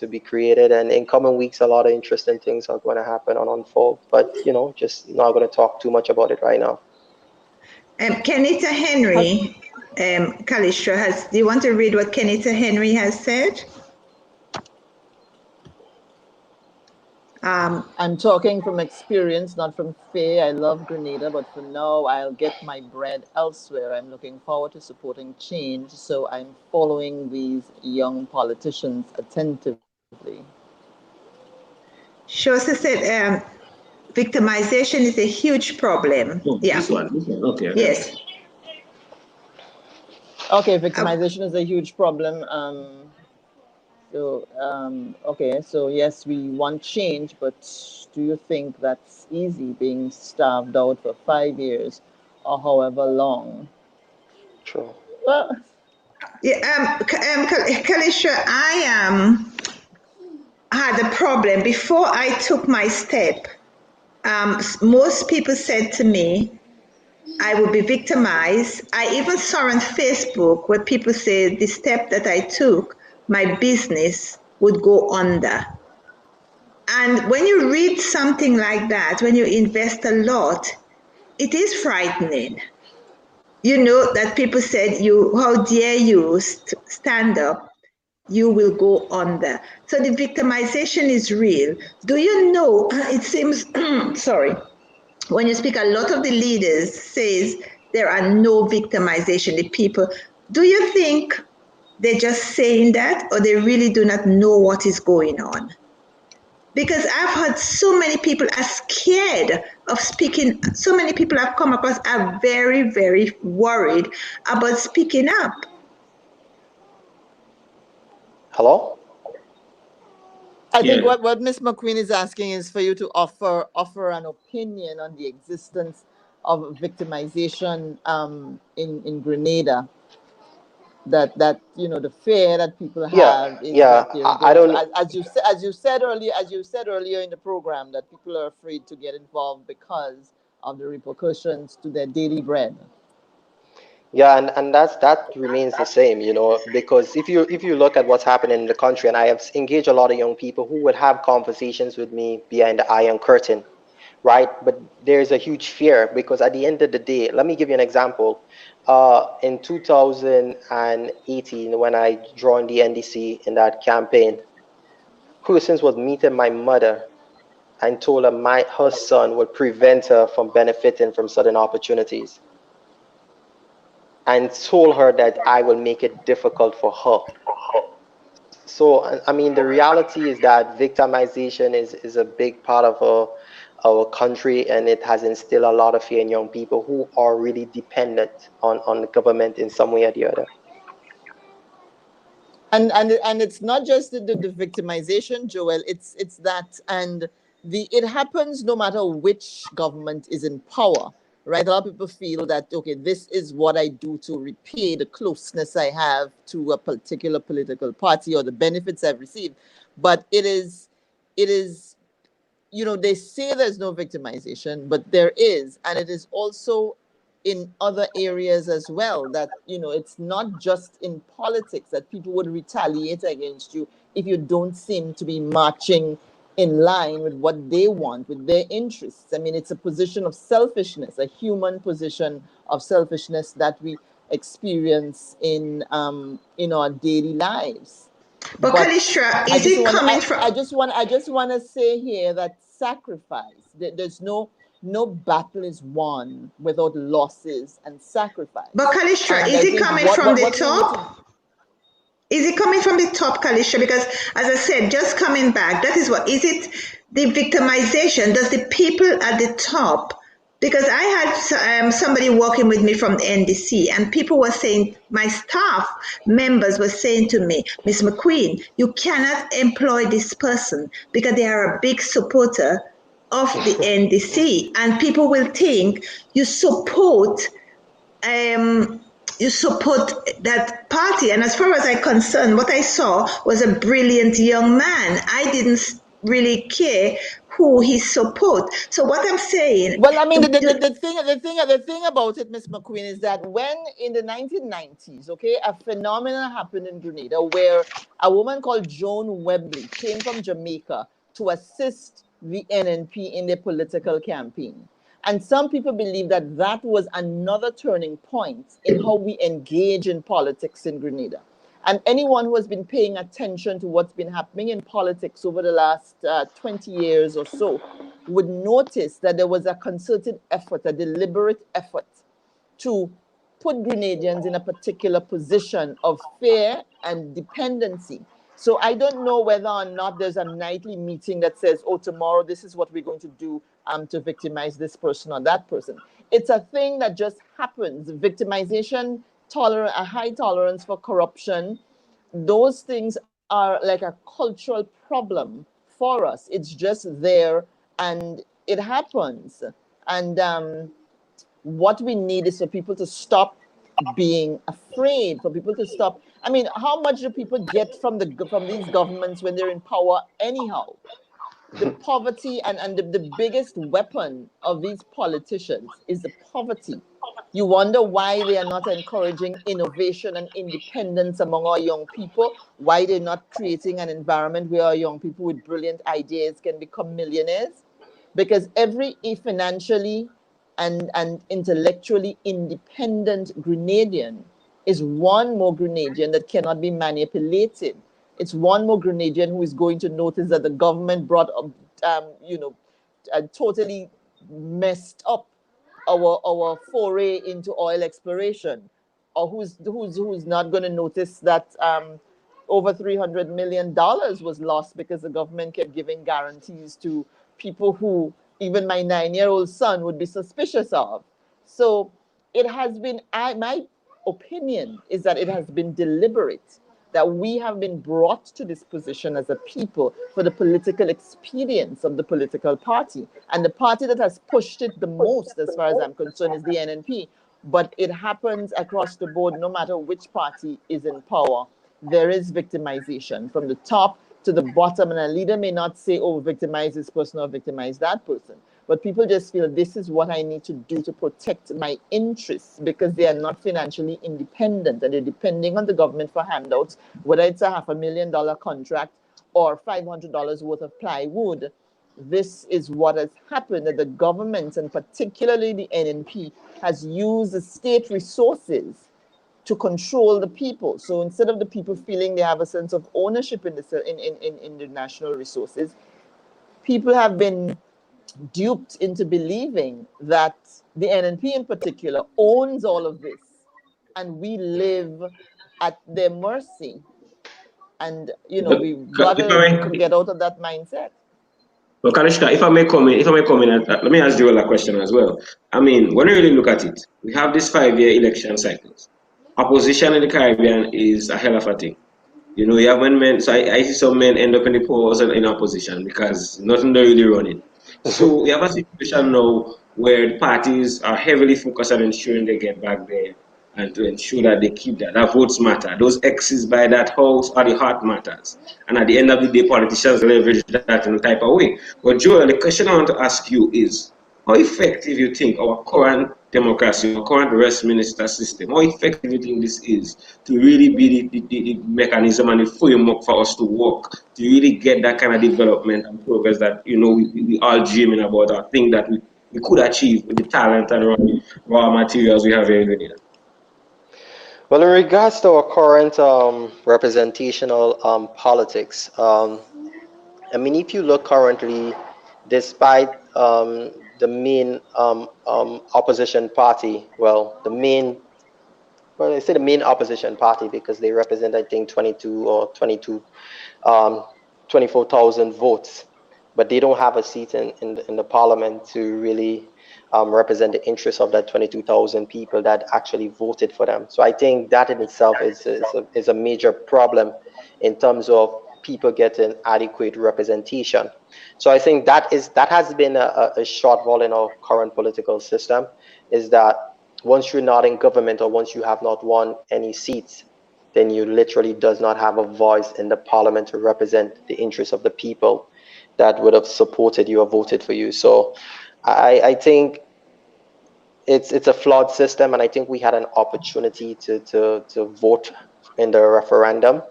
be created. And in coming weeks, a lot of interesting things are going to happen and unfold. But, just not going to talk too much about it right now. Kenita Henry, Kalistra, do you want to read what Kenita Henry has said? I'm talking from experience, not from fear. I love Grenada, but for now, I'll get my bread elsewhere. I'm looking forward to supporting change, so I'm following these young politicians attentively. Shosa said, victimization is a huge problem. Oh, yeah. This one. Okay. Yes. Okay, victimization is a huge problem. Okay, so yes, we want change, but do you think that's easy, being starved out for 5 years or however long? True. Well, Yeah, Kalisha, I had a problem before I took my step. Most people said to me, I would be victimized. I even saw on Facebook where people say the step that I took, my business would go under. And when you read something like that, when you invest a lot, it is frightening. You know that people said, how dare you stand up? You will go under. So the victimization is real. Do you know, it seems, sorry, when you speak, a lot of the leaders says there are no victimization. The people, do you think they're just saying that, or they really do not know what is going on? Because I've heard so many people are scared of speaking. So many people I've come across are very, very worried about speaking up. Hello? I think what Ms. McQueen is asking is for you to offer an opinion on the existence of victimization in Grenada. That the fear that people have is that they're I going don't. to, as you said earlier in the program, that people are afraid to get involved because of the repercussions to their daily bread. Yeah, and that remains the same, because if you look at what's happening in the country, and I have engaged a lot of young people who would have conversations with me behind the iron curtain, right? But there's a huge fear because at the end of the day, let me give you an example. In 2018, when I joined the NDC in that campaign, Christens was meeting my mother and told her her son would prevent her from benefiting from certain opportunities, and told her that I will make it difficult for her. So, I mean, the reality is that victimization is a big part of our country, and it has instilled a lot of fear in young people who are really dependent on the government in some way or the other. And it's not just the victimization, Joel. It's that, and it happens no matter which government is in power, right? A lot of people feel that, okay, this is what I do to repay the closeness I have to a particular political party or the benefits I've received, but it is they say there's no victimization, but there is, and it is also in other areas as well, that it's not just in politics that people would retaliate against you if you don't seem to be marching in line with what they want, with their interests. I mean, it's a position of selfishness, a human position of selfishness that we experience in our daily lives. But Kalistra, is it coming from? I just want to say here that sacrifice. There's no battle is won without losses and sacrifice. But Kalistra, is it coming from the top? Is it coming from the top, Kalistra? Because as I said, just coming back, that is what is it? The victimization. Does the people at the top? Because I had somebody working with me from the NDC, and people were saying, my staff members were saying to me, Miss McQueen, you cannot employ this person because they are a big supporter of the NDC, and people will think you support that party. And as far as I'm concerned, what I saw was a brilliant young man. I didn't really care who he support. So what I'm saying, well, I mean, the thing about it, Miss McQueen, is that when in the 1990s, okay, a phenomenon happened in Grenada where a woman called Joan Webley came from Jamaica to assist the NNP in their political campaign. And some people believe that that was another turning point in how we engage in politics in Grenada. And anyone who has been paying attention to what's been happening in politics over the last 20 years or so would notice that there was a concerted effort, a deliberate effort to put Grenadians in a particular position of fear and dependency. So I don't know whether or not there's a nightly meeting that says, oh, tomorrow this is what we're going to do to victimize this person or that person. It's a thing that just happens. Victimization, a high tolerance for corruption, those things are like a cultural problem for us. It's just there and it happens. And what we need is for people to stop being afraid, for people to stop. I mean, how much do people get from these governments when they're in power anyhow? The poverty and the biggest weapon of these politicians is the poverty. You wonder why they are not encouraging innovation and independence among our young people, why they're not creating an environment where our young people with brilliant ideas can become millionaires. Because every financially and intellectually independent Grenadian is one more Grenadian that cannot be manipulated. It's one more Grenadian who is going to notice that the government brought up, totally messed up our foray into oil exploration, or who's not going to notice that over $300 million was lost because the government kept giving guarantees to people who even my 9-year-old son would be suspicious of. So it has been, my opinion is that it has been deliberate, that we have been brought to this position as a people for the political expedience of the political party. And the party that has pushed it the most, as far as I'm concerned, is the NNP. But it happens across the board, no matter which party is in power. There is victimization from the top to the bottom. And a leader may not say, oh, victimize this person or victimize that person. But people just feel this is what I need to do to protect my interests, because they are not financially independent and they're depending on the government for handouts, whether it's a $500,000 contract or $500 worth of plywood. This is what has happened, that the government, and particularly the NNP, has used the state resources to control the people. So instead of the people feeling they have a sense of ownership in the national resources, people have been duped into believing that the NNP in particular owns all of this, and we live at their mercy. And we've got to get out of that mindset. Well, Kalishka, if I may come in, let me ask you a question as well. I mean, when you really look at it, we have these 5-year election cycles. Opposition in the Caribbean is a hell of a thing. You have men, so I see some men end up in the polls and in opposition because nothing they're really running. So we have a situation now where the parties are heavily focused on ensuring they get back and to ensure that they keep that. That votes matter. Those X's by that house or the heart matters. And at the end of the day, politicians leverage that in a type of way. But Joel, the question I want to ask you is, how effective you think our current democracy, our current Westminster system, how effective you think this is to really be the mechanism and the framework for us to work, to really get that kind of development and progress that we all dreaming about, or think that we could achieve with the talent and raw materials we have here in Grenada? Well, in regards to our current representational politics, I mean, if you look currently, despite the main opposition party, well, I say the main opposition party because they represent, I think, 24,000 votes, but they don't have a seat in the parliament to really represent the interests of that 22,000 people that actually voted for them. So I think that in itself is a major problem in terms of people getting adequate representation. So I think that has been a shortfall in our current political system, is that once you're not in government or once you have not won any seats, then you literally does not have a voice in the parliament to represent the interests of the people that would have supported you or voted for you. So I think it's a flawed system, and I think we had an opportunity to vote in the referendum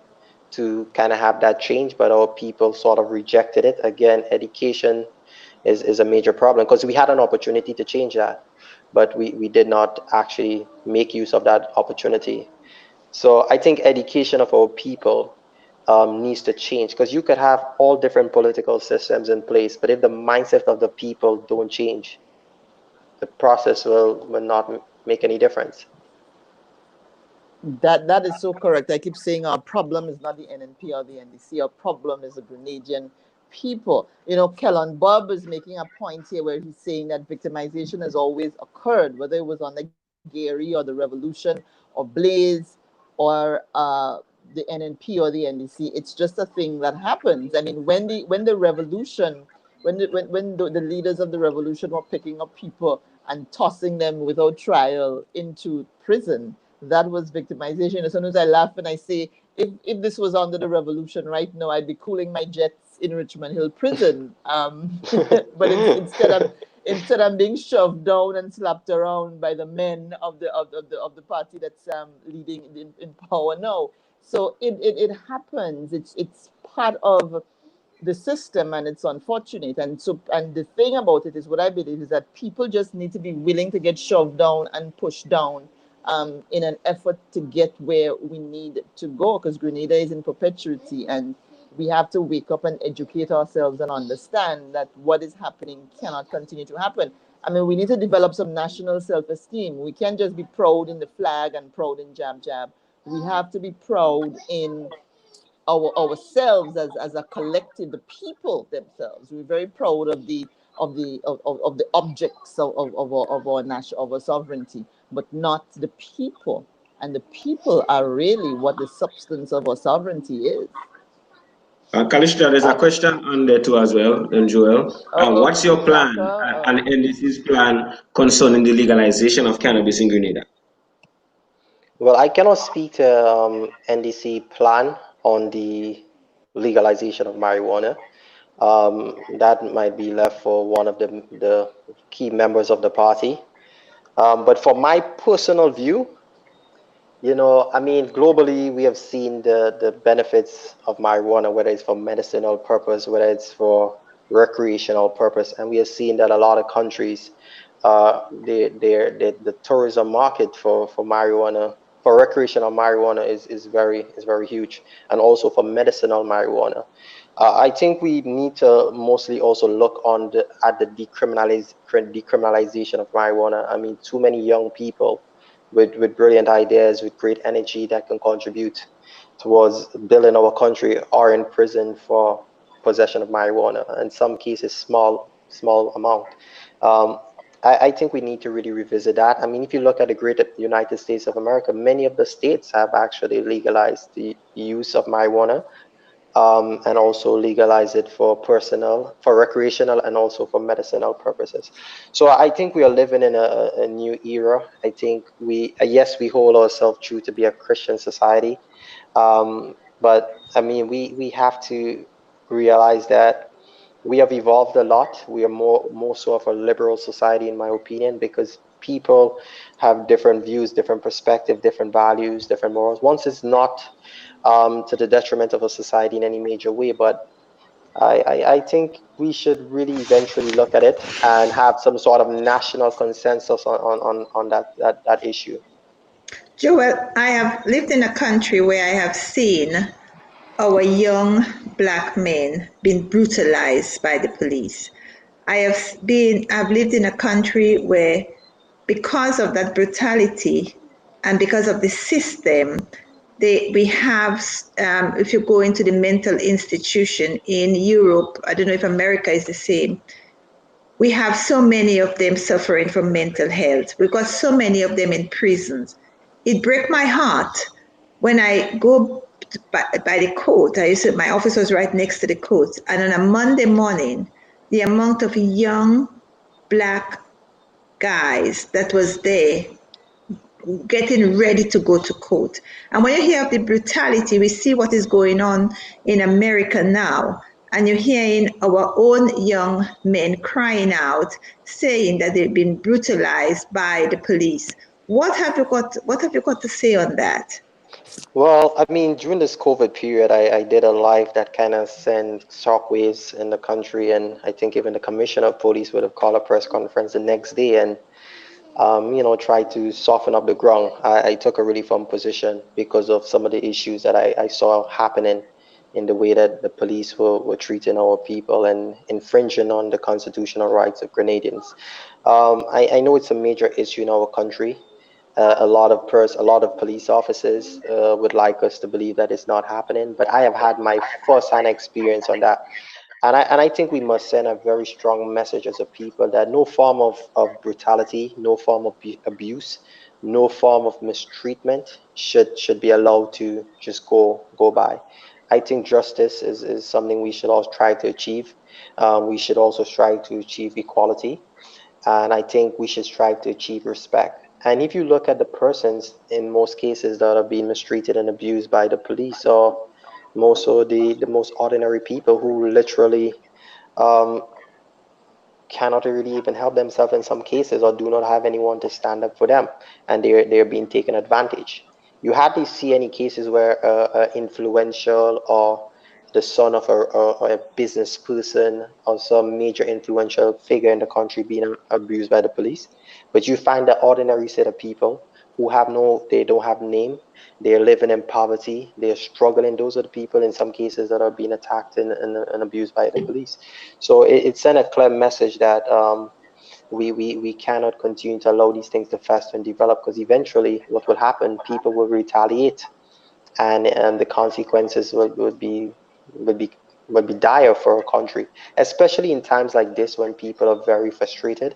to kind of have that change, but our people sort of rejected it. Again, education is a major problem because we had an opportunity to change that, but we did not actually make use of that opportunity. So I think education of our people needs to change, because you could have all different political systems in place, but if the mindset of the people don't change, the process will not make any difference. That is so correct. I keep saying our problem is not the NNP or the NDC. Our problem is the Grenadian people. Kellen Bob is making a point here where he's saying that victimization has always occurred, whether it was on the Gary or the Revolution or Blaze or the NNP or the NDC. It's just a thing that happens. I mean, when the revolution, when the leaders of the revolution were picking up people and tossing them without trial into prison, that was victimization. As soon as I laugh and I say, if this was under the revolution right now, I'd be cooling my jets in Richmond Hill Prison. But instead I'm being shoved down and slapped around by the men of the party that's leading in power now. So it happens. It's part of the system, and it's unfortunate. And the thing about it is, what I believe is that people just need to be willing to get shoved down and pushed down in an effort to get where we need to go, because Grenada is in perpetuity, and we have to wake up and educate ourselves and understand that what is happening cannot continue to happen. I mean, we need to develop some national self-esteem. We can't just be proud in the flag and proud in jab jab. We have to be proud in ourselves as a collective, the people themselves. We're very proud of the objects of our sovereignty, but not the people. And the people are really what the substance of our sovereignty is. Kalishta, there's a question on there too as well, and Joel. What's your plan and NDC's plan concerning the legalization of cannabis in Grenada? Well, I cannot speak to NDC plan on the legalization of marijuana. That might be left for one of the key members of the party. But for my personal view, I mean, globally, we have seen the benefits of marijuana, whether it's for medicinal purpose, whether it's for recreational purpose. And we have seen that a lot of countries, the tourism market for marijuana, for recreational marijuana is very huge, and also for medicinal marijuana. I think we need to mostly also look at the decriminalization of marijuana. I mean, too many young people with brilliant ideas, with great energy that can contribute towards building our country are in prison for possession of marijuana. In some cases, small amount. I think we need to really revisit that. I mean, if you look at the great United States of America, many of the states have actually legalized the use of marijuana. and also legalize it for personal, for recreational, and also for medicinal purposes. So I think we are living in a new era. I think yes, we hold ourselves true to be a Christian society, but I mean, we have to realize that we have evolved a lot. We are more so of a liberal society, in my opinion, because people have different views, different perspective, different values, different morals. Once it's not to the detriment of a society in any major way, but I think we should really eventually look at it and have some sort of national consensus on that issue. Joel, I have lived in a country where I have seen our young black men being brutalized by the police. I've lived in a country where, because of that brutality and because of the system, we have, if you go into the mental institution in Europe, I don't know if America is the same, we have so many of them suffering from mental health. We've got so many of them in prisons. It breaks my heart when I go by the court. My office was right next to the court, and on a Monday morning, the amount of young black guys that was there getting ready to go to court. And when you hear of the brutality, we see what is going on in America now. And you're hearing our own young men crying out, saying that they've been brutalized by the police. What have you got to say on that? Well, I mean, during this COVID period, I did a live that kind of sent shockwaves in the country, and I think even the commissioner of police would have called a press conference the next day and try to soften up the ground. I took a really firm position because of some of the issues that I saw happening in the way that the police were treating our people and infringing on the constitutional rights of Grenadians. I know it's a major issue in our country. A lot of police officers would like us to believe that it's not happening, but I have had my first-hand experience on that. And I think we must send a very strong message as a people that no form of brutality, no form of abuse, no form of mistreatment should be allowed to just go by. I think justice is something we should all try to achieve. We should also strive to achieve equality, and I think we should strive to achieve respect. And if you look at the persons in most cases that are being mistreated and abused by the police, or most so the most ordinary people who literally um, cannot really even help themselves in some cases, or do not have anyone to stand up for them, and they're being taken advantage. You hardly see any cases where influential or the son of a business person or some major influential figure in the country being abused by the police, but you find the ordinary set of people who they don't have name, they're living in poverty, they're struggling. Those are the people in some cases that are being attacked and abused by the police. So it sent a clear message that we cannot continue to allow these things to fester and develop, because eventually what will happen, people will retaliate, and the consequences would be would be dire for a country, especially in times like this when people are very frustrated.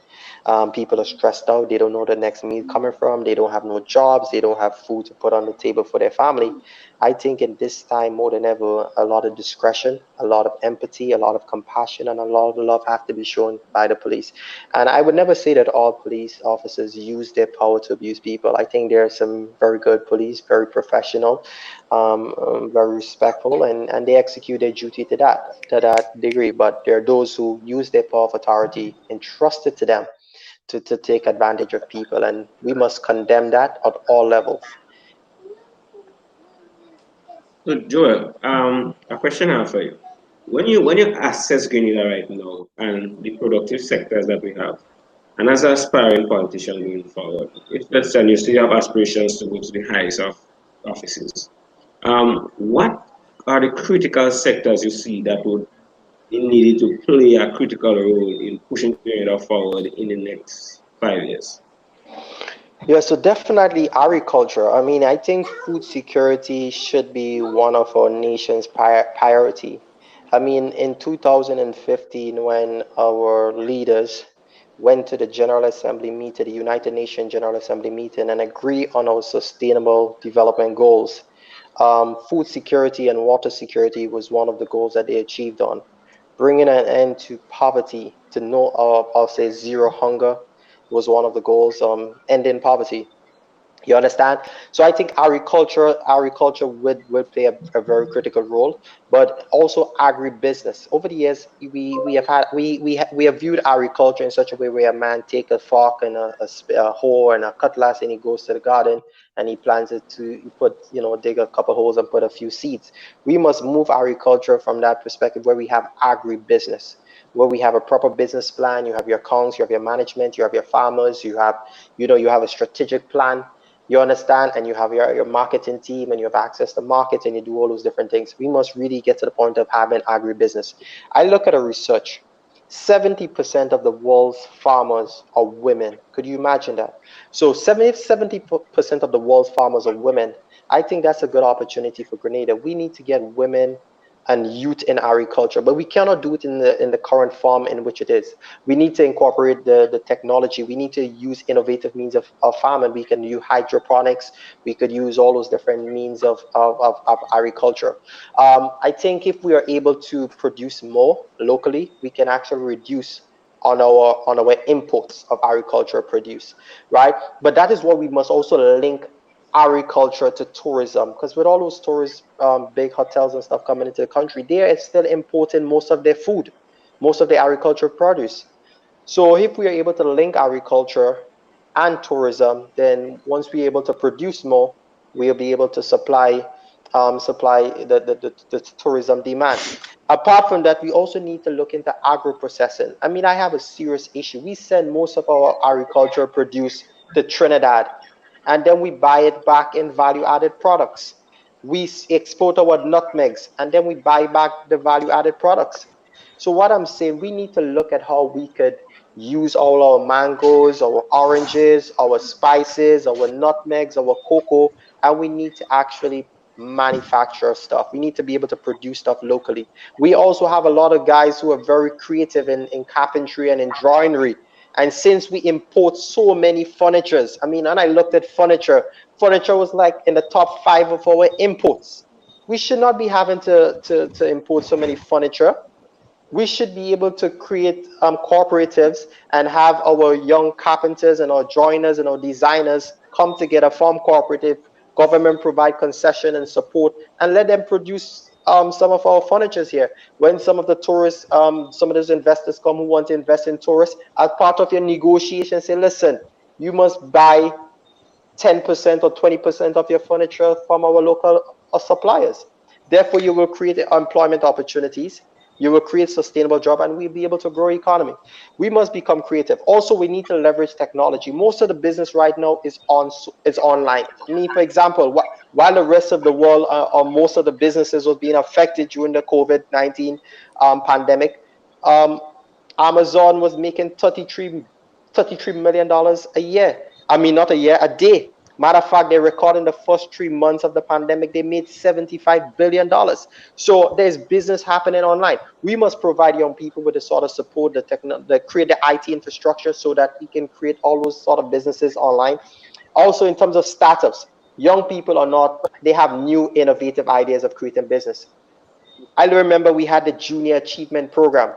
People are stressed out. They don't know the next meal coming from. They don't have no jobs. They don't have food to put on the table for their family. I think in this time more than ever, a lot of discretion, a lot of empathy, a lot of compassion, and a lot of love have to be shown by the police. And I would never say that all police officers use their power to abuse people. I think there are some very good police, very professional, very respectful, and they execute their duty to that degree. But there are those who use their power of authority entrusted to them to take advantage of people, and we must condemn that at all levels. So Joel, a question I have for you. When you assess Grenada right now and the productive sectors that we have, and as an aspiring politician going forward, if let's say you still have aspirations to go to the highest of offices, what are the critical sectors you see that would be needed to play a critical role in pushing Grenada forward in the next 5 years? Yeah, so definitely agriculture. I mean, I think food security should be one of our nation's priority. I mean, in 2015, when our leaders went to the General Assembly meeting, the United Nations General Assembly meeting, and agree on our sustainable development goals, Food security and water security was one of the goals that they achieved on. Bringing an end to poverty, to no, I'll say zero hunger, was one of the goals. Ending poverty. You understand? So I think agriculture would play a very critical role, but also agribusiness. Over the years, we have had we have viewed agriculture in such a way where a man take a fork and a hoe and a cutlass and he goes to the garden and he plants it to he put dig a couple holes and put a few seeds. We must move agriculture from that perspective where we have agribusiness, where we have a proper business plan. You have your accounts, you have your management, you have your farmers, you have a strategic plan, you understand, and you have your marketing team and you have access to markets and you do all those different things. We must really get to the point of having agribusiness. I look at a research. 70% of the world's farmers are women. Could you imagine that? So 70% of the world's farmers are women. I think that's a good opportunity for Grenada. We need to get women and youth in agriculture, but we cannot do it in the current form in which it is. We need to incorporate the technology. We need to use innovative means of farming. We can use hydroponics. We could use all those different means of agriculture. I think if we are able to produce more locally, we can actually reduce on our imports of agricultural produce, right? But that is what we must also link agriculture to tourism, because with all those tourists, big hotels and stuff coming into the country, they are still importing most of their food, most of their agricultural produce. So if we are able to link agriculture and tourism, then once we're able to produce more, we'll be able to supply the tourism demand. Apart from that, we also need to look into agro processing. I mean, I have a serious issue. We send most of our agricultural produce to Trinidad, and then we buy it back in value added products. We export our nutmegs, and then we buy back the value added products. So what I'm saying, we need to look at how we could use all our mangoes, our oranges, our spices, our nutmegs, our cocoa, and we need to actually manufacture stuff. We need to be able to produce stuff locally. We also have a lot of guys who are very creative in carpentry and in joinery. And since we import so many furnitures, I mean, and I looked at furniture was like in the top 5 of our imports. We should not be having to import so many furniture. We should be able to create cooperatives and have our young carpenters and our joiners and our designers come together, form cooperative, government provide concession and support, and let them produce some of our furnitures here. When some of the tourists, some of those investors come who want to invest in tourists, as part of your negotiation, say, listen, you must buy 10% or 20% of your furniture from our local suppliers. Therefore, you will create employment opportunities. You will create sustainable job, and we'll be able to grow economy. We must become creative. Also, we need to leverage technology. Most of the business right now is online. I mean, for example, while the rest of the world or most of the businesses was being affected during the COVID-19 pandemic, Amazon was making $33 million a year. I mean, not a year, a day. Matter of fact, they recorded in the first 3 months of the pandemic, they made $75 billion. So there's business happening online. We must provide young people with the sort of support, create the IT infrastructure so that we can create all those sort of businesses online. Also, in terms of startups, young people they have new innovative ideas of creating business. I remember we had the Junior Achievement Program.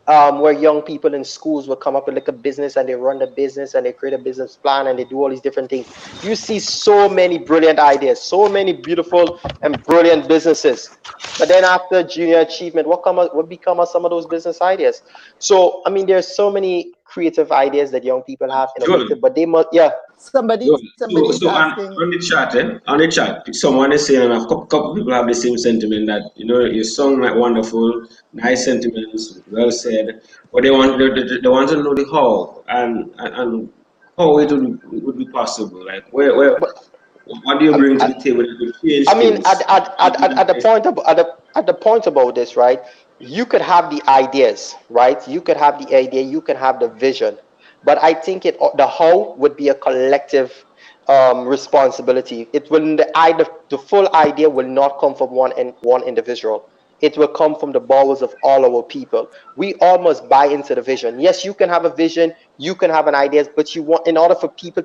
Where young people in schools will come up with like a business and they run the business and they create a business plan and they do all these different things. You see so many brilliant ideas, so many beautiful and brilliant businesses. But then after junior achievement, what become of some of those business ideas? So, I mean, there's so many creative ideas that young people have, innovative, but they must, yeah. Somebody is asking. On the chat, someone is saying, and a couple people have the same sentiment that you sound like wonderful, nice sentiments, well said, but they want to know the how and how it would be possible. Like what do you bring to the table to change I mean, things? at the point about this, right? You could have the ideas, right? You could have the idea, you can have the vision, but I think the how would be a collective responsibility. The full idea will not come from one individual. it will come from the bowels of all our people. We all must buy into the vision. Yes, you can have a vision, you can have an idea, but you want, in order for people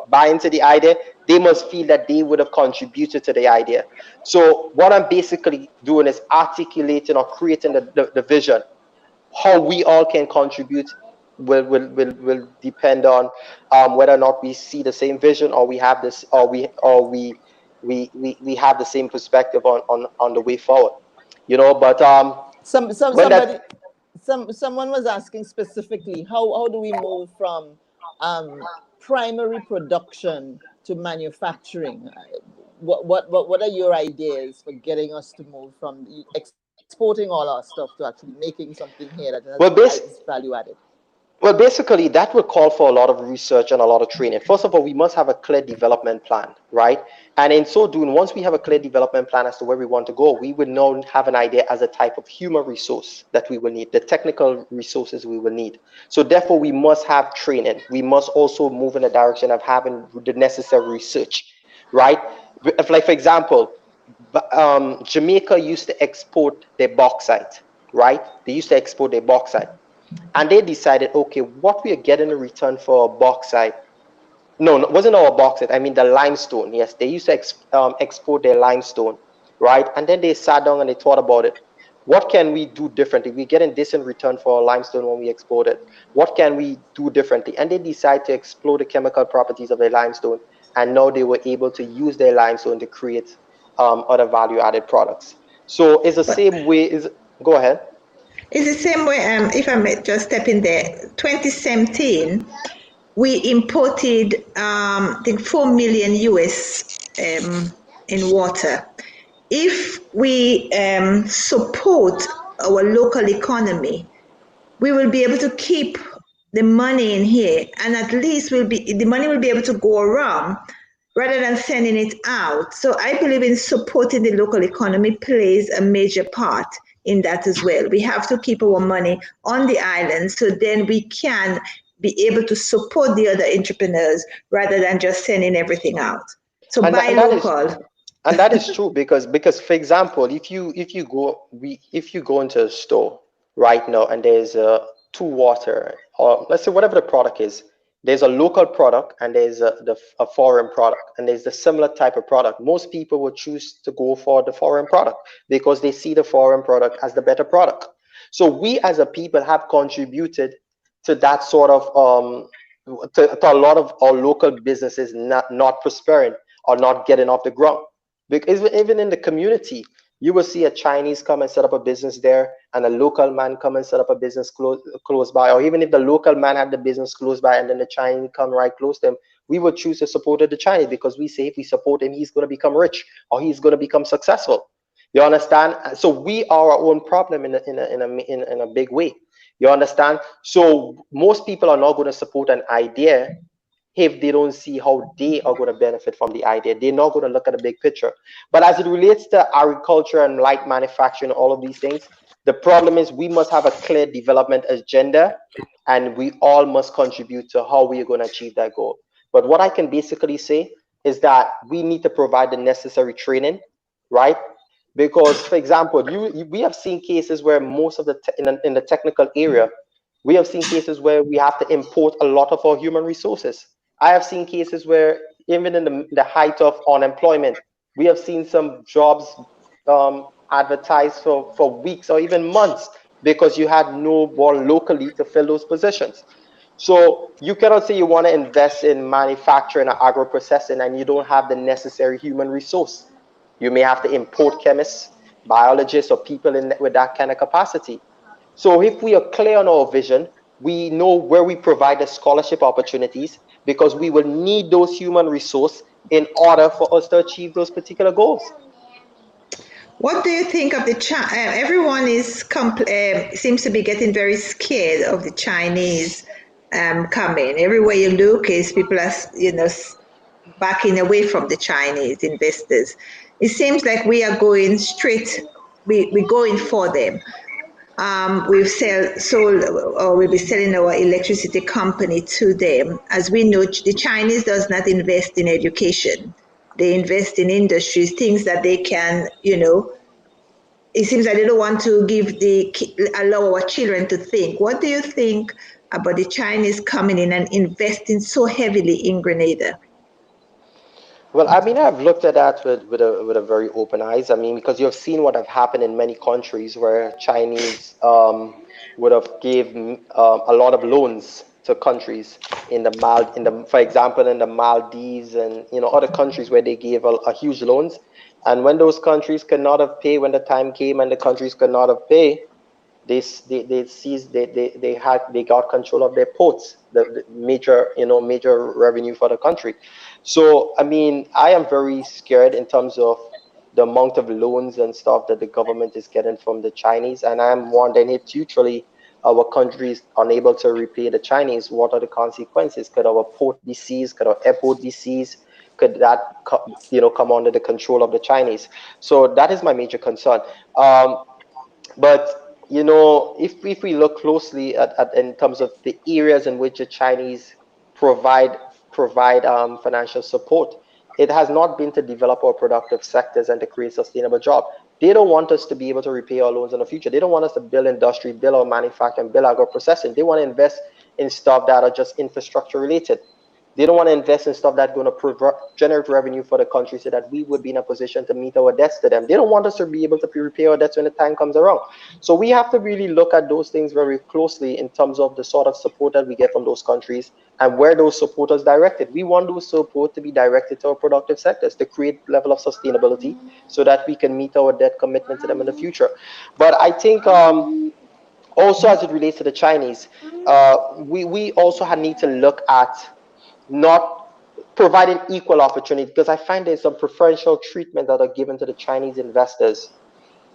buy into the idea, they must feel that they would have contributed to the idea. So what I'm basically doing is articulating or creating the vision. How we all can contribute will depend on whether or not we see the same vision, or we have this, we have the same perspective on the way forward. But when Somebody, that someone was asking specifically, how do we move from primary production to manufacturing? What are your ideas for getting us to move from exporting all our stuff to actually making something here that well bas- is value added? Well, basically, that would call for a lot of research and a lot of training. First of all, we must have a clear development plan, right? And in so doing, once we have a clear development plan as to where we want to go, we would now have an idea as a type of human resource that we will need, the technical resources we will need. So therefore, we must have training. We must also move in the direction of having the necessary research, right? If, like, for example, Jamaica used to export their bauxite, right? They used to export their bauxite, and they decided, okay, what we are getting in return for bauxite. No, it wasn't our bauxite. I mean the limestone. Yes, they used to export their limestone, right? And then they sat down and they thought about it. What can we do differently? We're getting this in return for our limestone when we export it. What can we do differently? And they decided to explore the chemical properties of their limestone, and now they were able to use their limestone to create other value-added products. So it's the But same way. Go ahead. it's the same way, if I may just step in there, 2017, we imported, I think, 4 million US in water. If we support our local economy, we will be able to keep the money in here, and at least the money will be able to go around rather than sending it out. So I believe in supporting the local economy plays a major part in that as well. We have to keep our money on the island, so then we can be able to support the other entrepreneurs rather than just sending everything out. So and buy and that is local. and that is true, because for example, if you go into a store right now and there's two water, or let's say whatever the product is, there's a local product and there's a foreign product, and there's the similar type of product, most people would choose to go for the foreign product because they see the foreign product as the better product. So we as a people have contributed to that sort of to a lot of our local businesses not prospering or not getting off the ground. Because even in the community, you will see a Chinese come and set up a business there, and a local man come and set up a business close by. Or even if the local man had the business close by and then the Chinese come right close to him, we would choose to support the Chinese, because we say if we support him, he's going to become rich or he's going to become successful. You understand? So we are our own problem in a big way. You understand? So most people are not going to support an idea if they don't see how they are going to benefit from the idea. They're not going to look at the big picture. But as it relates to agriculture and light manufacturing, all of these things, the problem is we must have a clear development agenda, and we all must contribute to how we are going to achieve that goal. But what I can basically say is that we need to provide the necessary training, right? Because, for example, we have seen cases where most of in the technical area, we have seen cases where we have to import a lot of our human resources. I have seen cases where even in the height of unemployment, we have seen some jobs advertised for weeks or even months because you had no one locally to fill those positions. So you cannot say you want to invest in manufacturing or agro processing and you don't have the necessary human resource. You may have to import chemists, biologists, or people with that kind of capacity. So if we are clear on our vision, we know where we provide the scholarship opportunities, because we will need those human resources in order for us to achieve those particular goals. What do you think of everyone seems to be getting very scared of the Chinese coming. Everywhere you look is people are, backing away from the Chinese investors. It seems like we are going straight, we're going for them. We'll be selling our electricity company to them. As we know, the Chinese does not invest in education. They invest in industries, things that they can, it seems that they don't want to allow our children to think. What do you think about the Chinese coming in and investing so heavily in Grenada? Well, I mean, I've looked at that with a very open eyes. I mean, because you have seen what have happened in many countries where Chinese would have gave a lot of loans to countries for example, in the Maldives and other countries where they gave a huge loans, and when those countries could not have paid when the time came and the countries could not have paid, they seized they got control of their ports, the major revenue for the country. So I mean, I am very scared in terms of the amount of loans and stuff that the government is getting from the Chinese, and I'm wondering if futurely our country is unable to repay the Chinese, what are the consequences? Could our port be seized? Could our airport be seized? Could that come under the control of the Chinese? So that is my major concern. But if we look closely at in terms of the areas in which the Chinese provide financial support, it has not been to develop our productive sectors and to create sustainable jobs. They don't want us to be able to repay our loans in the future. They don't want us to build industry, build our manufacturing, build agro processing. They want to invest in stuff that are just infrastructure related. They don't want to invest in stuff that's going to generate revenue for the country so that we would be in a position to meet our debts to them. They don't want us to be able to repay our debts when the time comes around. So we have to really look at those things very closely in terms of the sort of support that we get from those countries and where those support is directed. We want those support to be directed to our productive sectors to create level of sustainability so that we can meet our debt commitment to them in the future. But I think also as it relates to the Chinese, we also need to look at not providing equal opportunity, because I find there's some preferential treatment that are given to the Chinese investors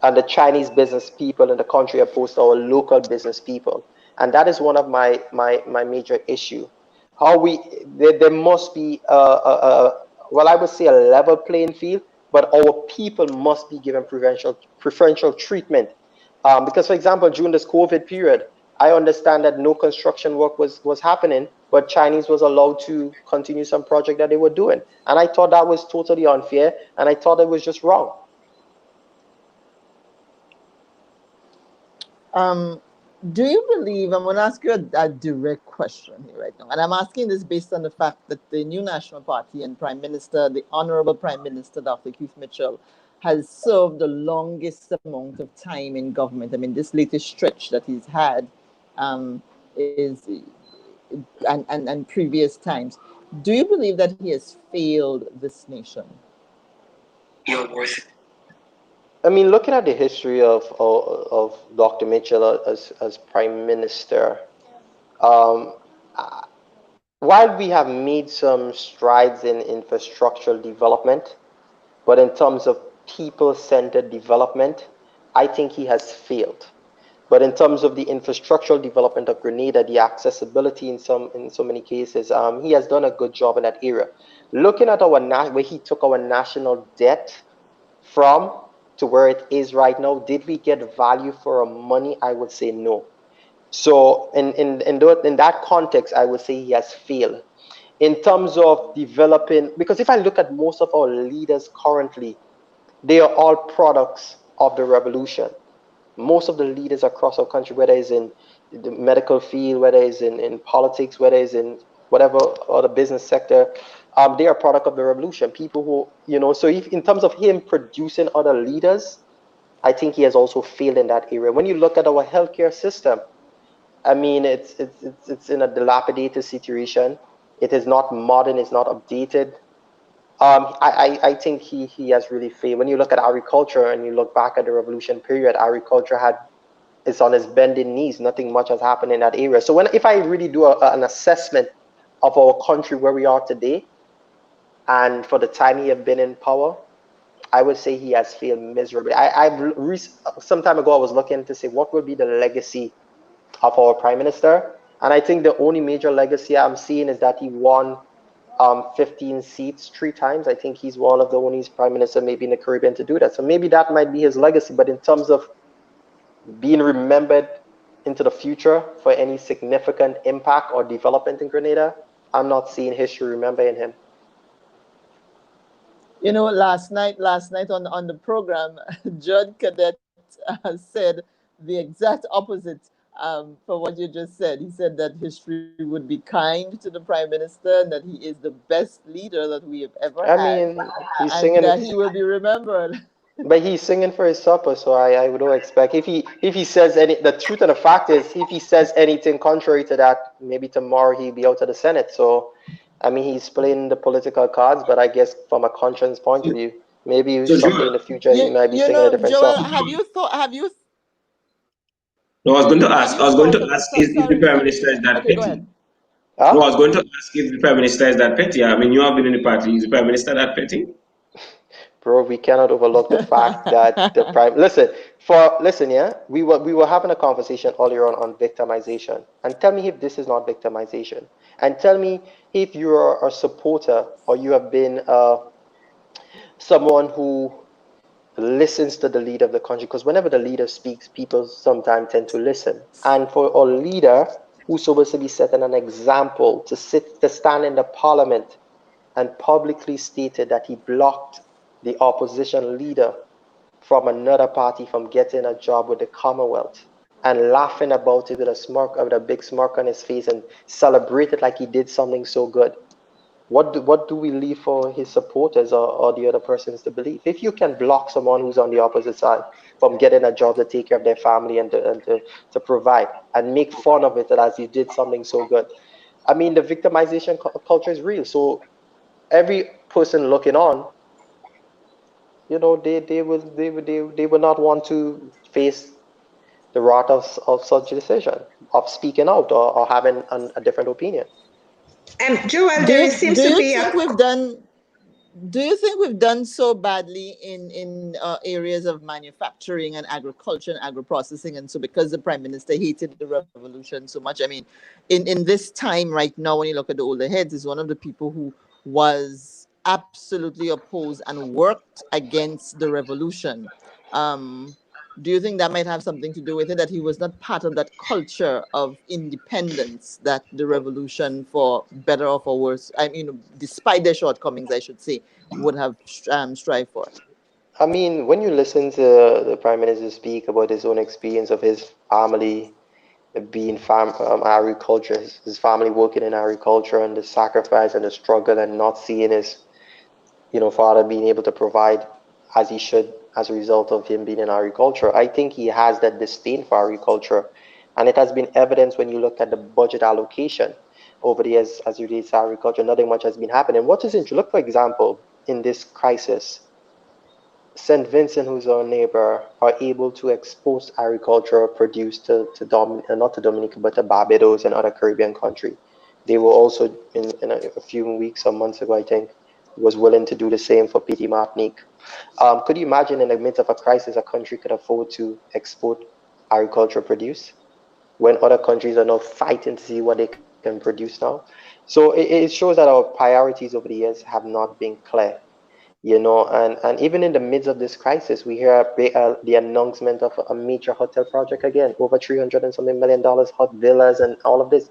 and the Chinese business people in the country opposed to our local business people. And that is one of my major issue. There must be well, I would say a level playing field, but our people must be given preferential treatment. Because, for example, during this COVID period, I understand that no construction work was happening, but Chinese was allowed to continue some project that they were doing. And I thought that was totally unfair, and I thought it was just wrong. Do you believe, I'm going to ask you a direct question here right now, and I'm asking this based on the fact that the new National Party and Prime Minister, the Honorable Prime Minister, Dr. Keith Mitchell, has served the longest amount of time in government. I mean, this latest stretch that he's had is, and previous times. Do you believe that he has failed this nation? I mean, looking at the history of Dr. Mitchell as Prime Minister, um, while we have made some strides in infrastructural development, but in terms of people-centered development, I think he has failed. But in terms of the infrastructural development of Grenada, the accessibility in so many cases, he has done a good job in that area. Looking at where he took our national debt from to where it is right now, did we get value for our money? I would say no. So in that context, I would say he has failed. In terms of developing, because if I look at most of our leaders currently, they are all products of the revolution. Most of the leaders across our country, whether it's in the medical field, whether it's in politics, whether it's in whatever other business sector, they are a product of the revolution. People who, so if, in terms of him producing other leaders, I think he has also failed in that area. When you look at our healthcare system, I mean, it's in a dilapidated situation. It is not modern. It's not updated. I think he has really failed. When you look at agriculture and you look back at the revolution period, agriculture is on its bending knees. Nothing much has happened in that area. So if I really do an assessment of our country where we are today, and for the time he has been in power, I would say he has failed miserably. Some time ago I was looking to say what will be the legacy of our prime minister, and I think the only major legacy I'm seeing is that he won 15 seats 3 times. I think he's one of the only prime minister maybe in the Caribbean to do that. So maybe that might be his legacy. But in terms of being remembered into the future for any significant impact or development in Grenada, I'm not seeing history remembering him. Last night on the program, Judd Cadet said the exact opposite from what you just said. He said that history would be kind to the prime minister and that he is the best leader that we have ever I had mean, he's and singing, that he will be remembered. but he's singing for his supper, so I would not expect if he says any. The truth of the fact is, if he says anything contrary to that, maybe tomorrow he'll be out of the Senate. So, I mean, he's playing the political cards, but I guess from a conscience point of view, maybe So someday in Joel, the future he might be You singing a know, different Joel, song. no, have I you was going thought to about, ask if the sorry, prime sorry, minister is that okay, go petty. ahead. Huh? No, I was going to ask if the prime minister is that petty. I mean, you have been in the party. Is the prime minister that petty? Bro, we cannot overlook the fact that the prime listen, yeah, we were having a conversation earlier on victimization. And tell me if this is not victimization. And tell me if you are a supporter or you have been someone who listens to the leader of the country. Because whenever the leader speaks, people sometimes tend to listen. And for a leader who's supposed to be setting an example to stand in the parliament and publicly stated that he blocked the opposition leader from another party from getting a job with the Commonwealth and laughing about it with a big smirk on his face and celebrated like he did something so good. What do we leave for his supporters or the other persons to believe? If you can block someone who's on the opposite side from getting a job to take care of their family and to provide and make fun of it as you did something so good, I mean, the victimization culture is real. So every person looking on, they will not want to face the wrath of such a decision, of speaking out or having a different opinion. Joel, Do there you seems do to you be a think we've done do you think we've done so badly in areas of manufacturing and agriculture and agro-processing, and so because the prime minister hated the revolution so much? I mean, in this time right now, when you look at the older heads, is one of the people who was absolutely opposed and worked against the revolution. Do you think that might have something to do with it, that he was not part of that culture of independence that the revolution, for better or for worse, I mean, despite their shortcomings, I should say, would have strived for? I mean, when you listen to the prime minister speak about his own experience of his family being agriculture, his family working in agriculture, and the sacrifice and the struggle, and not seeing his father being able to provide as he should as a result of him being in agriculture. I think he has that disdain for agriculture. And it has been evidence when you look at the budget allocation over the years as it relates to agriculture. Nothing much has been happening. What is interesting, look, for example, in this crisis, St. Vincent, who's our neighbor, are able to export agricultural produce not to Dominica, but to Barbados and other Caribbean countries. They were also, in a few weeks or months ago, I think, was willing to do the same for PT Martinique. Could you imagine in the midst of a crisis, a country could afford to export agricultural produce when other countries are now fighting to see what they can produce now? So it shows that our priorities over the years have not been clear, and even in the midst of this crisis, we hear the announcement of a major hotel project again, over 300 and something $1 million, hot villas and all of this.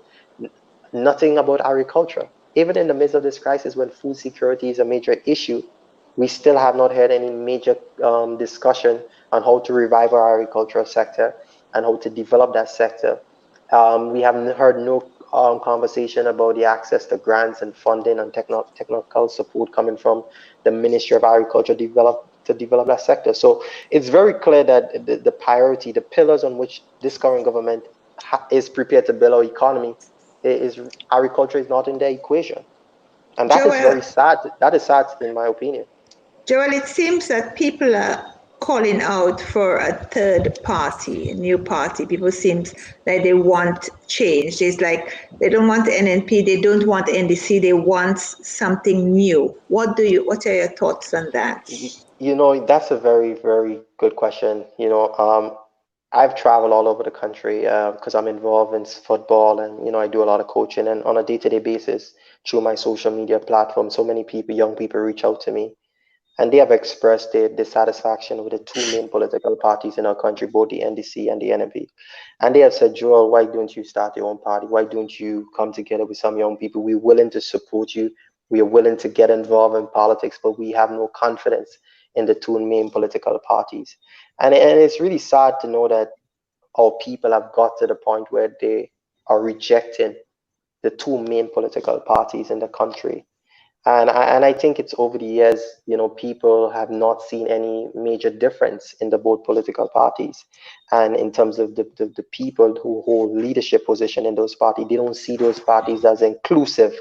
Nothing about agriculture. Even in the midst of this crisis, when food security is a major issue, we still have not heard any major discussion on how to revive our agricultural sector and how to develop that sector. We haven't heard no conversation about the access to grants and funding and technical support coming from the Ministry of Agriculture to develop that sector. So it's very clear that the priority, the pillars on which this current government is prepared to build our economy, is agriculture is not in the equation, and that is Joel. very sad. That is sad, in my opinion. Joel, it seems that people are calling out for a third party, a new party. People seems like they want change. It's like they don't want NNP, they don't want NDC, they want something new. What are your thoughts on that? That's a very, very good question. I've traveled all over the country because I'm involved in football, and I do a lot of coaching, and on a day-to-day basis through my social media platform, so many people, young people, reach out to me. And they have expressed their dissatisfaction with the two main political parties in our country, both the NDC and the NMP. And they have said, Joel, why don't you start your own party? Why don't you come together with some young people? We're willing to support you. We are willing to get involved in politics, but we have no confidence in the two main political parties. And it's really sad to know that our people have got to the point where they are rejecting the two main political parties in the country. And I think it's over the years, people have not seen any major difference in the both political parties. And in terms of the people who hold leadership position in those parties, they don't see those parties as inclusive.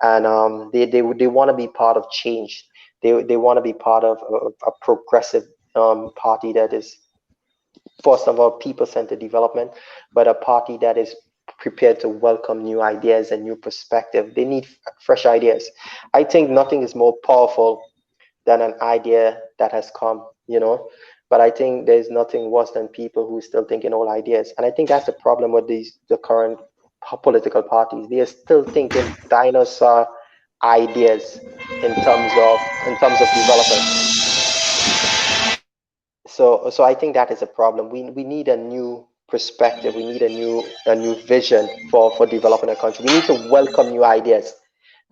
And they want to be part of change. They want to be part of a progressive party that is, first of all, people-centered development, but a party that is prepared to welcome new ideas and new perspective. They need fresh ideas. I think nothing is more powerful than an idea that has come. But I think there's nothing worse than people who still think in old ideas. And I think that's the problem with the current political parties. They are still thinking dinosaur ideas in terms of development. So I think that is a problem. We need a new perspective. We need a new vision for developing a country. We need to welcome new ideas.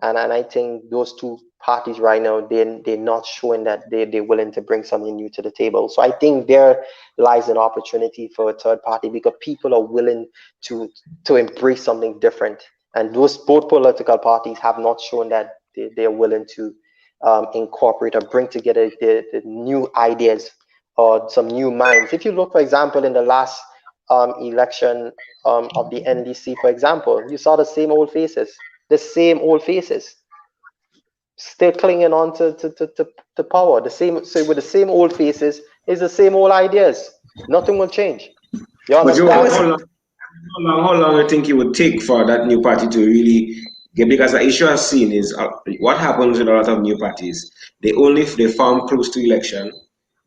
And I think those two parties right now, they're not showing that they're willing to bring something new to the table. So I think there lies an opportunity for a third party, because people are willing to embrace something different. And those both political parties have not shown that they're willing to incorporate or bring together the new ideas or some new minds. If you look, for example, in the last election of the NDC, for example, you saw the same old faces, still clinging on to power. So with the same old faces is the same old ideas. Nothing will change. You But Joe, understand? how long do you think it would take for that new party to really get? Because the issue I've seen is what happens with a lot of new parties. They form close to election,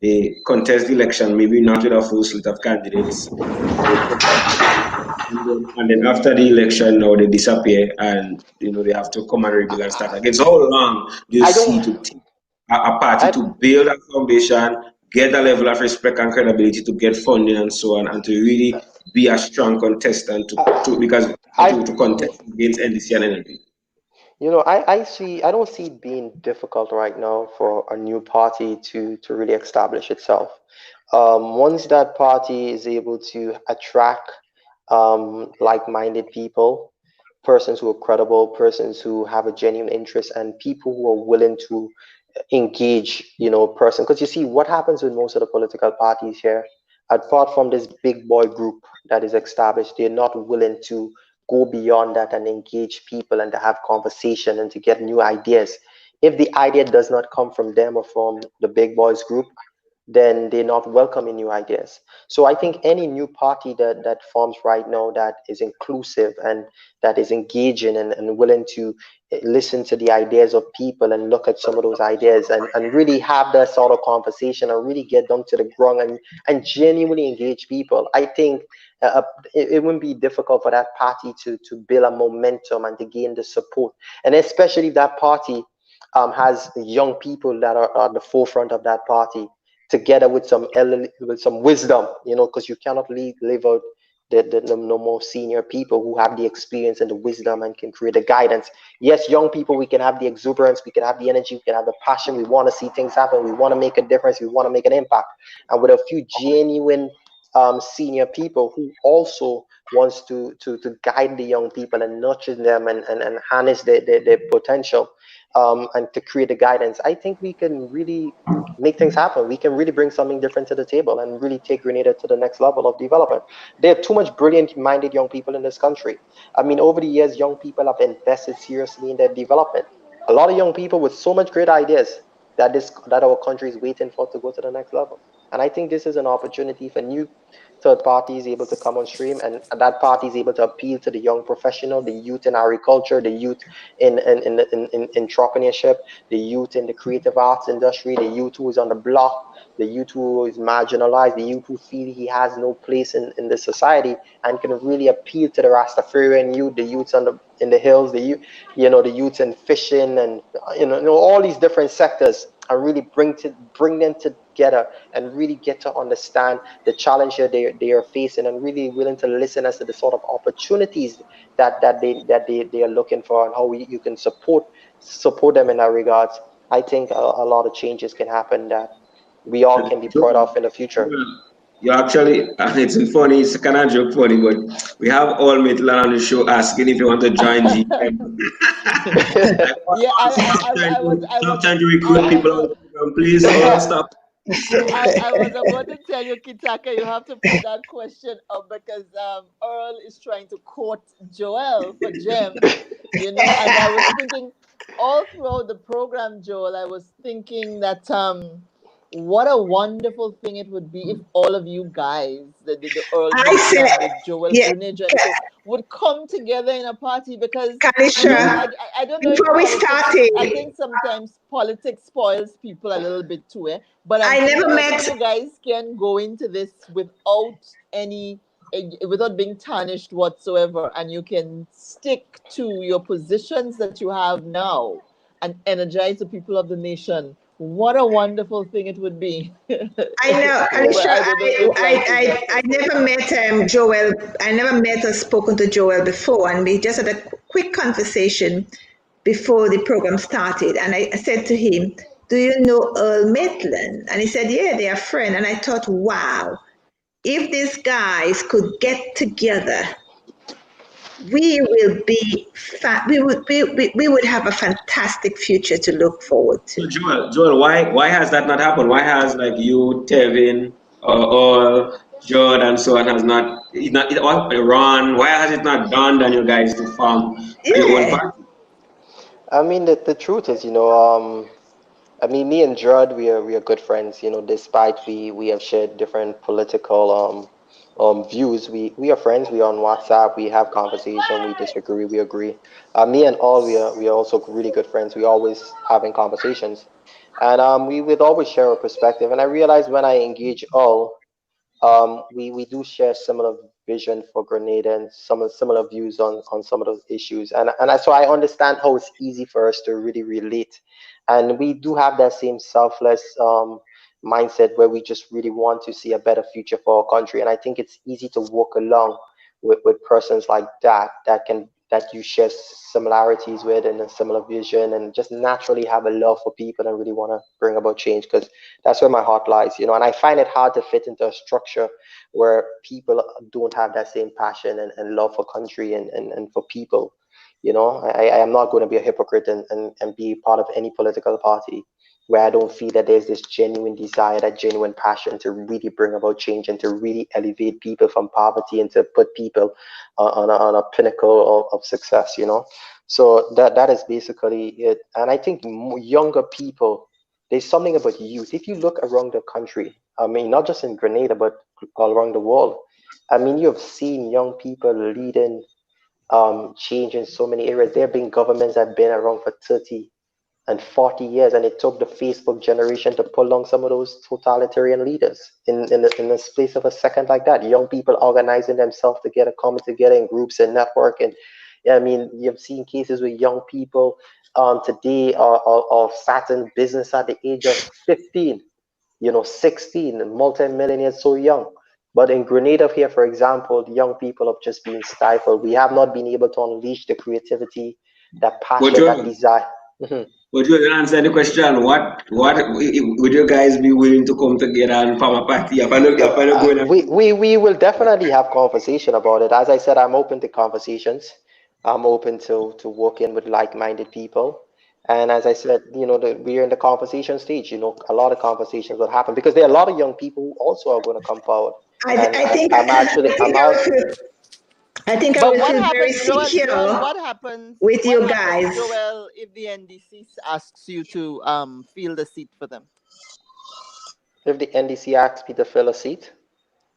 they contest the election, maybe not with a full slate of candidates. They contest the election, and then after the election, now they disappear, and they have to come and rebuild and start again. So how long do you I see don't. to take a party I to build a foundation, get a level of respect and credibility, to get funding and so on, and to really be a strong contestant to because I to contest against NDC and NLP? I don't see it being difficult right now for a new party to really establish itself. Once that party is able to attract like-minded people, persons who are credible, persons who have a genuine interest, and people who are willing to engage, person. Because you see, what happens with most of the political parties here, apart from this big boy group that is established, they're not willing to go beyond that and engage people and to have conversation and to get new ideas. If the idea does not come from them or from the big boys group, then they're not welcoming new ideas. So I think any new party that forms right now that is inclusive and that is engaging and willing to listen to the ideas of people and look at some of those ideas and really have that sort of conversation and really get down to the ground and genuinely engage people. I think it wouldn't be difficult for that party to build a momentum and to gain the support. And especially if that party has young people that are at the forefront of that party, together with some with some wisdom, because you cannot live out the no more senior people who have the experience and the wisdom and can create the guidance. Yes, young people, we can have the exuberance, we can have the energy, we can have the passion. We want to see things happen. We want to make a difference. We want to make an impact. And with a few genuine senior people who also wants to guide the young people and nurture them and harness their potential, and to create the guidance, I think we can really make things happen. We can really bring something different to the table and really take Grenada to the next level of development. There are too much brilliant-minded young people in this country. I mean, over the years, young people have invested seriously in their development. A lot of young people with so much great ideas that our country is waiting for to go to the next level. And I think this is an opportunity for new third parties able to come on stream, and that party is able to appeal to the young professional, the youth in agriculture, the youth in entrepreneurship, the youth in the creative arts industry, the youth who is on the block, the youth who is marginalized, the youth who feel he has no place in the society and can really appeal to the Rastafarian youth, the youths in the hills, the youths in fishing and all these different sectors, and really bring them together and really get to understand the challenge that they are facing and really willing to listen as to the sort of opportunities that they are looking for and how you can support them in that regards. I think a lot of changes can happen that we all can be proud of in the future. You actually, it's funny, it's kind of joke funny, but we have all Maitland on the show asking if you want to join GM. Yeah, Stop trying to recruit people on the program, please. All stop. I was about to tell you, Kitaka, you have to put that question up because Earl is trying to court Joel for Gem, and I was thinking all throughout the program, Joel, I was thinking that what a wonderful thing it would be if all of you guys, the Earl I Maitland, said, the Joel yeah, Greenidge, and co, would come together in a party because Kanisha, I don't know if before we politics. I started, think sometimes politics spoils people a little bit too, eh? But I'm I never thinking that met, you guys can go into this without being tarnished whatsoever, and you can stick to your positions that you have now and energize the people of the nation. What a wonderful thing it would be. I know, But Kanisha, I don't know if this life is that I simple. never met Joel. I never met or spoken to Joel before, and we just had a quick conversation before the program started. And I said to him, "Do you know Earl Maitland?" And he said, "Yeah, they are friends." And I thought, wow, if these guys could get together, we will be we would have a fantastic future to look forward So to. Joel, why has that not happened? Why has like you, Tevin, or Judd and so on has not it not it, or Ron? Why has it not dawned on you guys to form your own Yeah. party? I mean, the truth is, I mean, me and Judd, we are good friends. Despite we have shared different political views, we are friends. We are on WhatsApp. We have conversation. We disagree. We agree. Me and all, we are also really good friends. We always having conversations, and we would always share a perspective. And I realized when I engage all, we do share similar vision for Grenada and some similar views on some of those issues. So I understand how it's easy for us to really relate. And we do have that same selfless mindset where we just really want to see a better future for our country. And I think it's easy to walk along with persons like that you share similarities with and a similar vision and just naturally have a love for people and really want to bring about change because that's where my heart lies, and I find it hard to fit into a structure where people don't have that same passion and love for country and for people. I am not going to be a hypocrite and be part of any political party where I don't feel that there's this genuine desire, that genuine passion to really bring about change and to really elevate people from poverty and to put people on a pinnacle of success. So that is basically it. And I think younger people, there's something about youth. If you look around the country, I mean, not just in Grenada, but all around the world, I mean, you have seen young people leading change in so many areas. There have been governments that have been around for 30 and 40 years, and it took the Facebook generation to pull down some of those totalitarian leaders in the space of a second like that. Young people organizing themselves together, coming together in groups and network. And yeah, I mean, you've seen cases where young people today are starting business at the age of 15, 16, multi-millionaires so young. But in Grenada here, for example, the young people have just been stifled. We have not been able to unleash the creativity, that But passion, that Joel, desire. Mhm. but you didn't answer the question. What would you guys be willing to come together and form a party? If I look, going We will definitely have conversation about it. As I said, I'm open to conversations. I'm open to working with like-minded people. And as I said, we're in the conversation stage. A lot of conversations will happen because there are a lot of young people who also are going to come forward. And I think I'm out. I But will what feel very happens, Joel? secure What happens? with What you happens, guys. Joel, if the NDC asks you to fill the seat for them? If the NDC asks me to fill a seat,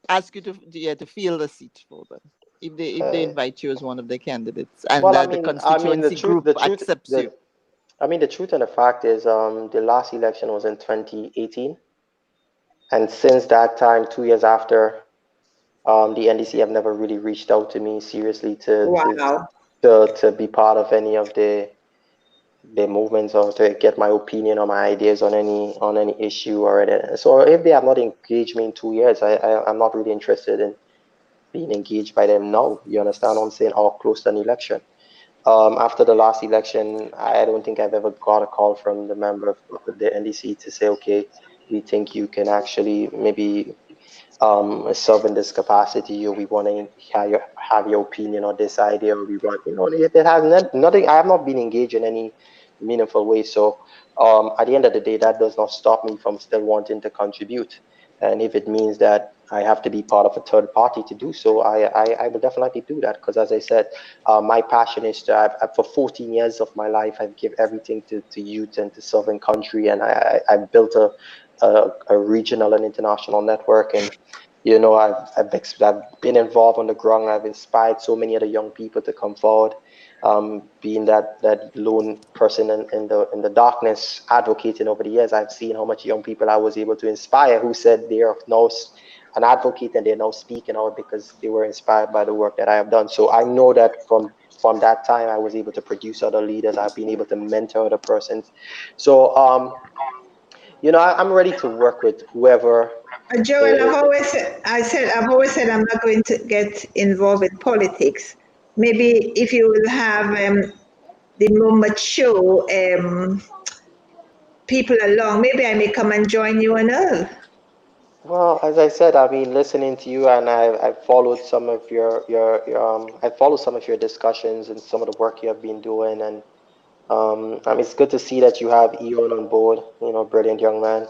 Ask you to fill the seat for them. If they uh, invite you as one of the candidates, and well, the I mean, constituency group accepts you. the truth and the fact is, the last election was in 2018, and since that time, 2 years after, the NDC have never really reached out to me seriously Wow. to be part of any of their movements or to get my opinion or my ideas on any issue or anything. So if they have not engaged me in 2 years, I'm not really interested in being engaged by them now. You understand what I'm saying? Or close to an election. After the last election, I don't think I've ever got a call from the member of the NDC to say, okay, we think you can actually maybe serve in this capacity, or we want to have your opinion on this idea, or we want, it has nothing. I have not been engaged in any meaningful way. So at the end of the day, that does not stop me from still wanting to contribute. And if it means that I have to be part of a third party to do so, I will definitely do that. Because as I said, my passion is to, for 14 years of my life, I've given everything to youth and to serving country. And I've built a regional and international network. And I've been involved on the ground. I've inspired so many other young people to come forward. Being that lone person in the darkness, advocating over the years, I've seen how much young people I was able to inspire, who said they are now an advocate and they're now speaking out because they were inspired by the work that I have done. So I know that from that time, I was able to produce other leaders. I've been able to mentor other persons. So I'm ready to work with whoever. Joel, I've always said I'm not going to get involved with politics. Maybe if you will have the more mature people along, maybe I may come and join you and Earl. Well, as I said, I mean, listening to you, and I followed some of I followed some of your discussions and some of the work you have been doing, and I mean, it's good to see that you have Eon on board. Brilliant young man.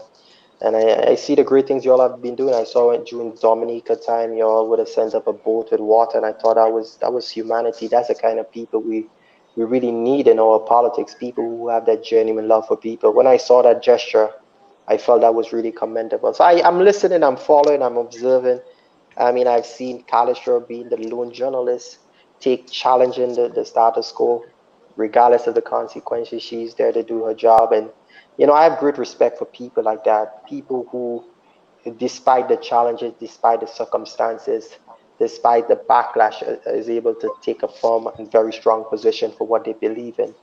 And I see the great things you all have been doing. I saw it during Dominica time, you all would have sent up a boat with water, and I thought that was humanity. That's the kind of people we really need in our politics. People who have that genuine love for people. When I saw that gesture, I felt that was really commendable. So I'm listening, I'm following, I'm observing. I mean, I've seen Callister being the lone journalist, challenging the status quo, regardless of the consequences. She's there to do her job, and I have great respect for people like that. People who, despite the challenges, despite the circumstances, despite the backlash, is able to take a firm and very strong position for what they believe in,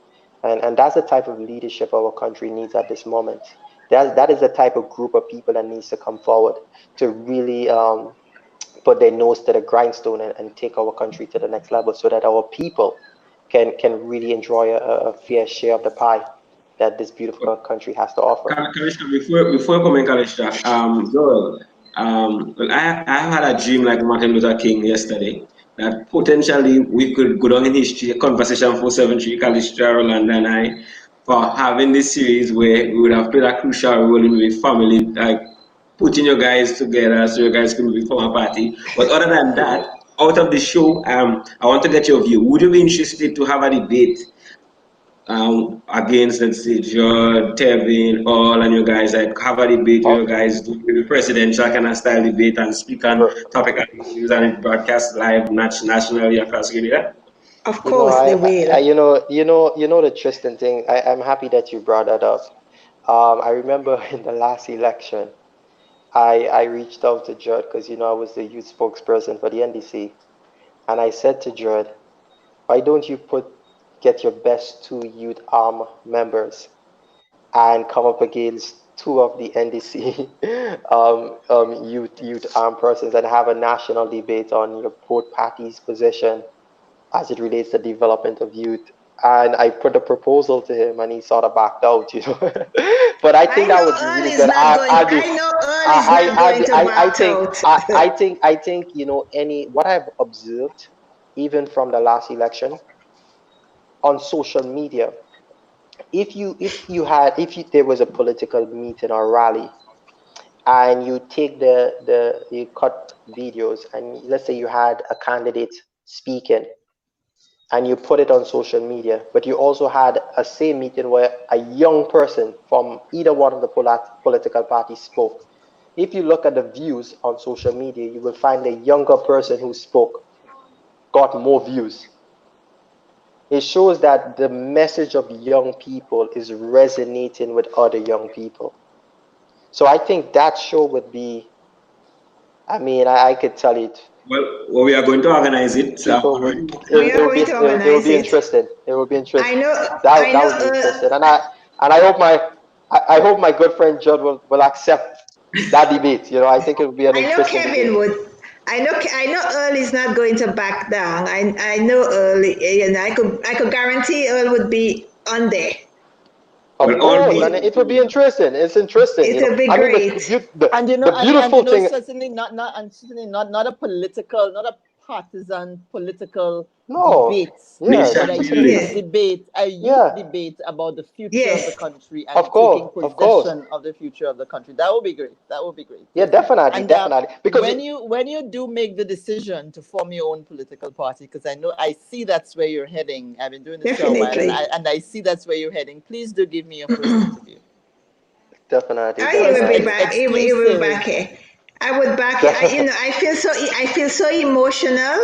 and that's the type of leadership our country needs at this moment. That is the type of group of people that needs to come forward to really put their nose to the grindstone and take our country to the next level, so that our people can really enjoy a fair share of the pie that this beautiful country has to offer. Kalishka, before coming, Kalishka, Joel, well, I had a dream like Martin Luther King yesterday that potentially we could go down in history, a conversation 473, Kalishka, Roland, and I, for having this series where we would have played a crucial role in the family, like putting your guys together so your guys can form a party. But other than that, out of the show, I want to get your view. Would you be interested to have a debate against, let's say, George, Tevin, all, and you guys like have a debate where you guys do the presidential kind of style debate and speak on topical issues and it broadcast live nationally across Grenada? Of course they will. The Tristan thing. I'm happy that you brought that up. I remember in the last election, I reached out to Judd because I was the youth spokesperson for the NDC, and I said to Judd, why don't you get your best two youth arm members and come up against two of the NDC youth armed persons and have a national debate on both parties' position as it relates to development of youth. And I put a proposal to him, and he sort of backed out, But I think that would be really good. I think what I've observed, even from the last election, on social media, if there was a political meeting or rally, and you take you cut videos, and let's say you had a candidate speaking, and you put it on social media, but you also had a same meeting where a young person from either one of the political parties spoke. If you look at the views on social media, you will find the younger person who spoke got more views. It shows that the message of young people is resonating with other young people. So I think that show would be, I could tell it. Well, we are going to organize it. It will be interesting. It will be interesting. That would be interesting. And I hope my good friend Judd will accept that debate. I think it would be an interesting debate. Kevin would. I know Earl is not going to back down. I know Earl, I could guarantee Earl would be on there. Of Well, course, and almost. it would be interesting. It's interesting, It will be I mean, great. And the beautiful thing. certainly not a political, not a partisan political No, debates, yes, but Nation a building. youth Yes, debate, yeah, about the future of the yes. country of and taking course, of course. possession of the future of the country. That would be great. That would be great. Yeah, definitely, And definitely. Because when you do make the decision to form your own political party, because I see that's where you're heading. I've been doing this for a while, and Definitely. I see that's where you're heading. Please do give me your first interview. definitely, Oh, he will be definitely, back. He will Exclusive. back here. I would back. definitely. I feel so emotional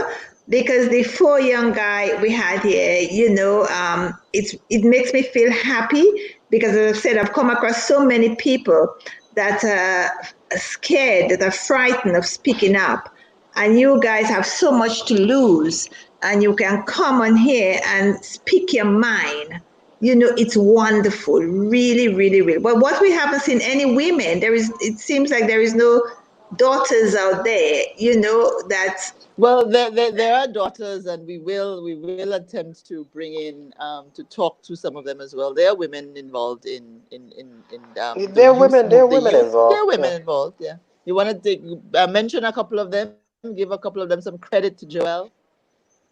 because the four young guy we had here, it makes me feel happy because, as I said, I've come across so many people that are scared, that are frightened of speaking up, and you guys have so much to lose, and you can come on here and speak your mind. It's wonderful, really, really, really. But what we haven't seen any women, it seems like there is no daughters out there, that, Well, there are daughters, and we will attempt to bring in to talk to some of them as well. There are women involved in There are the women youth. There are involved. women Yeah. involved. Yeah, you want to mention a couple of them, give a couple of them some credit to Joel.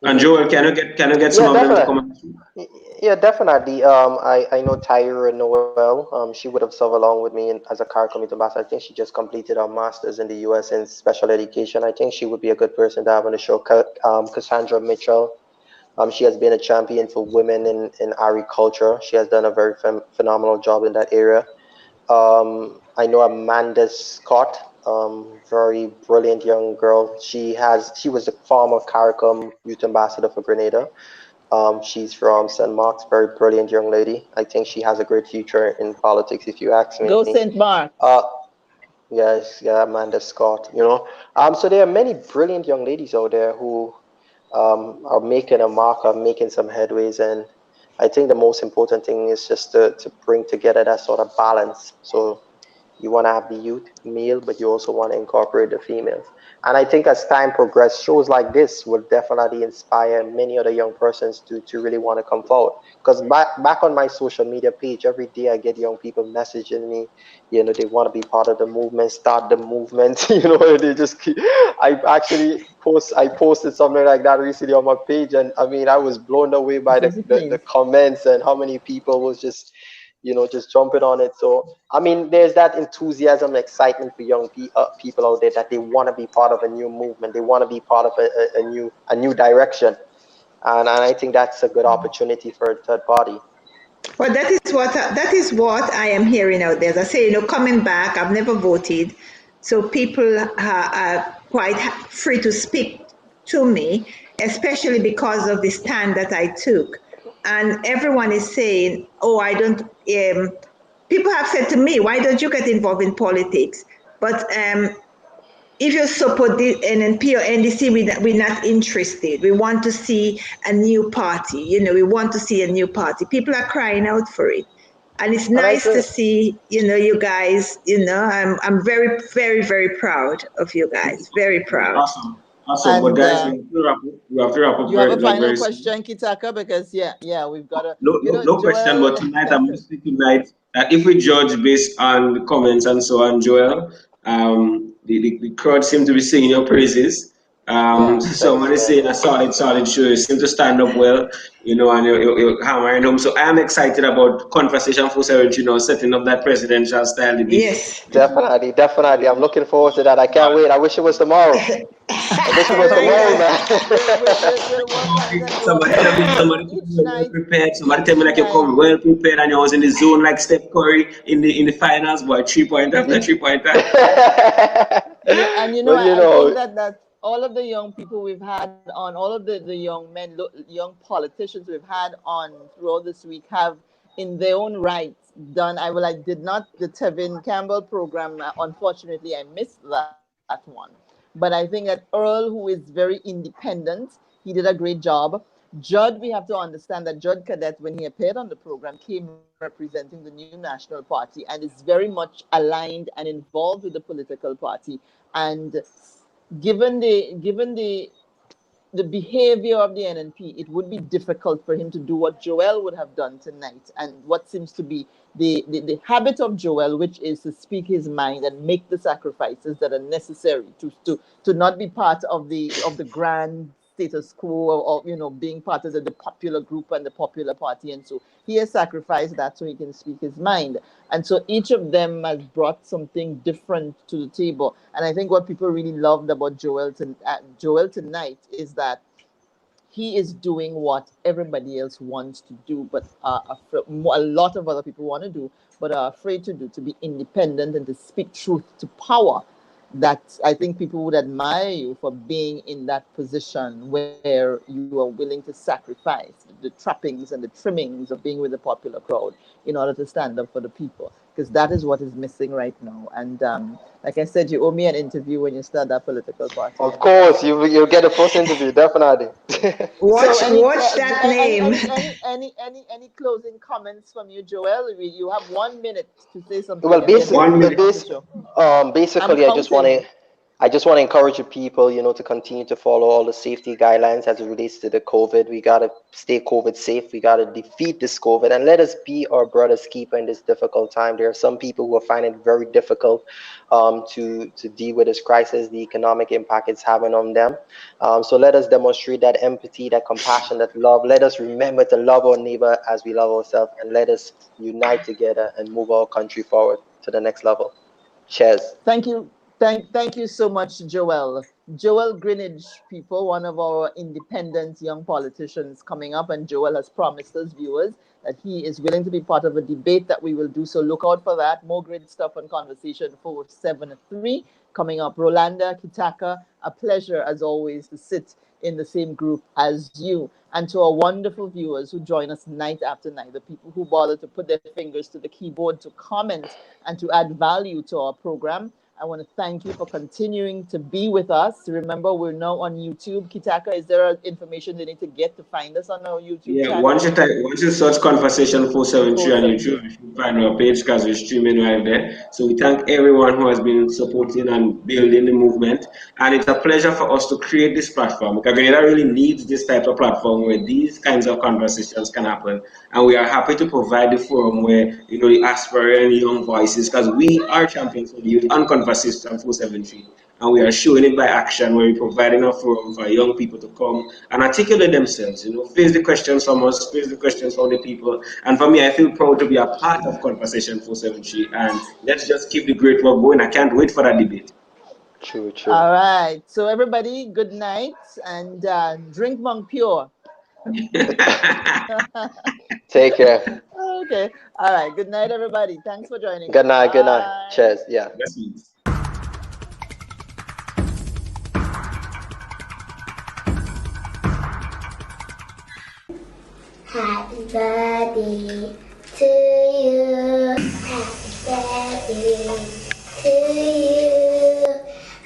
And Hmm. Joel, can you get some Yeah, of them to definitely. come? Yeah, definitely. I know Tyra Noel. She would have served along with me as a CAR committee ambassador. I think she just completed her master's in the U.S. in special education. I think she would be a good person to have on the show. Cassandra Mitchell. She has been a champion for women in agriculture. She has done a very phenomenal job in that area. I know Amanda Scott, very brilliant young girl. She was the former CARICOM youth ambassador for Grenada. She's from St. Mark's, very brilliant young lady. I think she has a great future in politics, if you ask me. Go Saint Uh, Mark's. yes, yeah, Amanda Scott. So there are many brilliant young ladies out there who are making a mark, are making some headways, and I think the most important thing is just to bring together that sort of balance. So you want to have the youth male, but you also want to incorporate the females. And I think as time progresses, shows like this will definitely inspire many other young persons to really want to come forward. Because back on my social media page, every day I get young people messaging me, they want to be part of the movement, start the movement. They just keep, I posted something like that recently on my page, and I mean I was blown away by the Please. comments and how many people was just jumping on it. So I mean, there's that enthusiasm, excitement for young people out there that they want to be part of a new movement. They want to be part of a new direction, and I think that's a good opportunity for a third party. well, that is what I am hearing out there. As I say, coming back, I've never voted, so people are quite free to speak to me, especially because of the stand that I took. And everyone is saying, "Oh, I don't." People have said to me, "Why don't you get involved in politics?" But if you support the NNP or NDC, we're not interested. We want to see a new party. We want to see a new party. People are crying out for it. And it's And I nice to agree. see, you guys, I'm very, very, very proud of you guys. Very proud. Awesome, awesome. But And guys, we have to wrap up you have very, a like final very soon. question, Kitaka? Because yeah, we've got to. No, no, no question. But Joel. tonight, I'm mostly tonight. If we judge based on the comments and so on, Joel, the crowd seem to be singing your praises. Yeah. Someone Thanks, is man. saying a solid show. You seem to stand up well, and you're hammering home. So I'm excited about Conversation 473, setting up that presidential style debate. Yes. Definitely, definitely. I'm looking forward to that. I can't wait. I wish it was tomorrow. I wish it was We'll, tomorrow, we'll, man. we'll work on it and do a program Somebody tell me you're well prepared. Somebody tell me each like you night. come well prepared and you was in the zone like Steph Curry in the finals, boy. 3 point after 3 point. And But I think that all of the young people we've had on, all of the young men, young politicians we've had on throughout this week have, in their own right, done. I did not the Tevin Campbell program. Unfortunately, I missed that one. But I think that Earl, who is very independent, he did a great job. Judd, we have to understand that Judd Cadet, when he appeared on the program, came representing the new National Party and is very much aligned and involved with the political party. And given the the behavior of the NNP, it would be difficult for him to do what Joel would have done tonight, and what seems to be the habit of Joel, which is to speak his mind and make the sacrifices that are necessary to not be part of the grand status quo, or being part of the popular group and the popular party. And so he has sacrificed that so he can speak his mind. And so each of them has brought something different to the table. And I think what people really loved about Joel tonight is that he is doing what everybody else wants to do, but a lot of other people want to do, but are afraid to do, to be independent and to speak truth to power. That I think people would admire you for being in that position where you are willing to sacrifice the trappings and the trimmings of being with the popular crowd in order to stand up for the people, because that is what is missing right now. And like I said, you owe me an interview when you start that political party. Of course, you'll get a first interview, definitely. Watch So that name. any closing comments from you, Joel? You have 1 minute to say something. Well, basically, I'm I just want to encourage the people, to continue to follow all the safety guidelines as it relates to the COVID. We got to stay COVID safe. We got to defeat this COVID, and let us be our brother's keeper in this difficult time. There are some people who are finding it very difficult to deal with this crisis, the economic impact it's having on them. So let us demonstrate that empathy, that compassion, that love. Let us remember to love our neighbor as we love ourselves, and let us unite together and move our country forward to the next level. Cheers. Thank you. Thank you so much, Joel. Joel Greenidge, people, one of our independent young politicians coming up, and Joel has promised us, viewers, that he is willing to be part of a debate that we will do. So look out for that. More great stuff on Conversation 473 coming up. Rolanda, Kitaka, a pleasure as always to sit in the same group as you. And to our wonderful viewers who join us night after night, the people who bother to put their fingers to the keyboard to comment and to add value to our program, I want to thank you for continuing to be with us. Remember, we're now on YouTube. Kitaka, is there information they need to get to find us on our YouTube channel? Once you search Conversation 473 on YouTube, you should find our page because we're streaming live there. So we thank everyone who has been supporting and building the movement. And it's a pleasure for us to create this platform, because Grenada really needs this type of platform where these kinds of conversations can happen. And we are happy to provide the forum where, the aspiring young voices, because we are champions for the youth on Conversation 473. And we are showing it by action, where we're providing a forum for young people to come and articulate themselves, face the questions from us, face the questions from the people. And for me, I feel proud to be a part of Conversation 473. And let's just keep the great work going. I can't wait for that debate. True. All right. So everybody, good night, and drink Monk Pure. Take care. Okay. All right. Good night, everybody. Thanks for joining. Good night. Good night. Cheers. Yeah. Happy birthday to you. Happy birthday to you.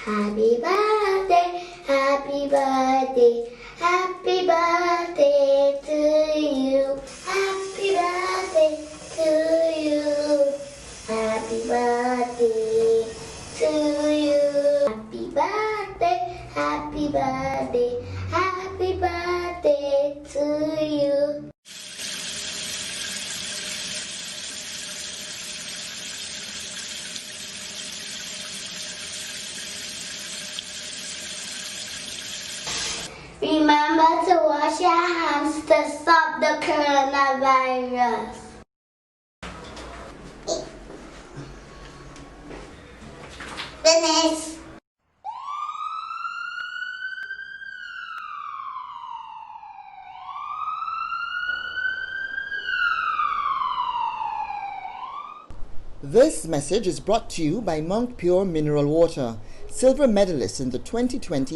Happy birthday, happy birthday, happy birthday to you. Happy birthday to you. Happy birthday to you. Happy birthday, happy birthday, happy birthday to you. Remember to wash your hands to stop the coronavirus. Finish. This message is brought to you by Monk Pure Mineral Water, silver medalist in the 2020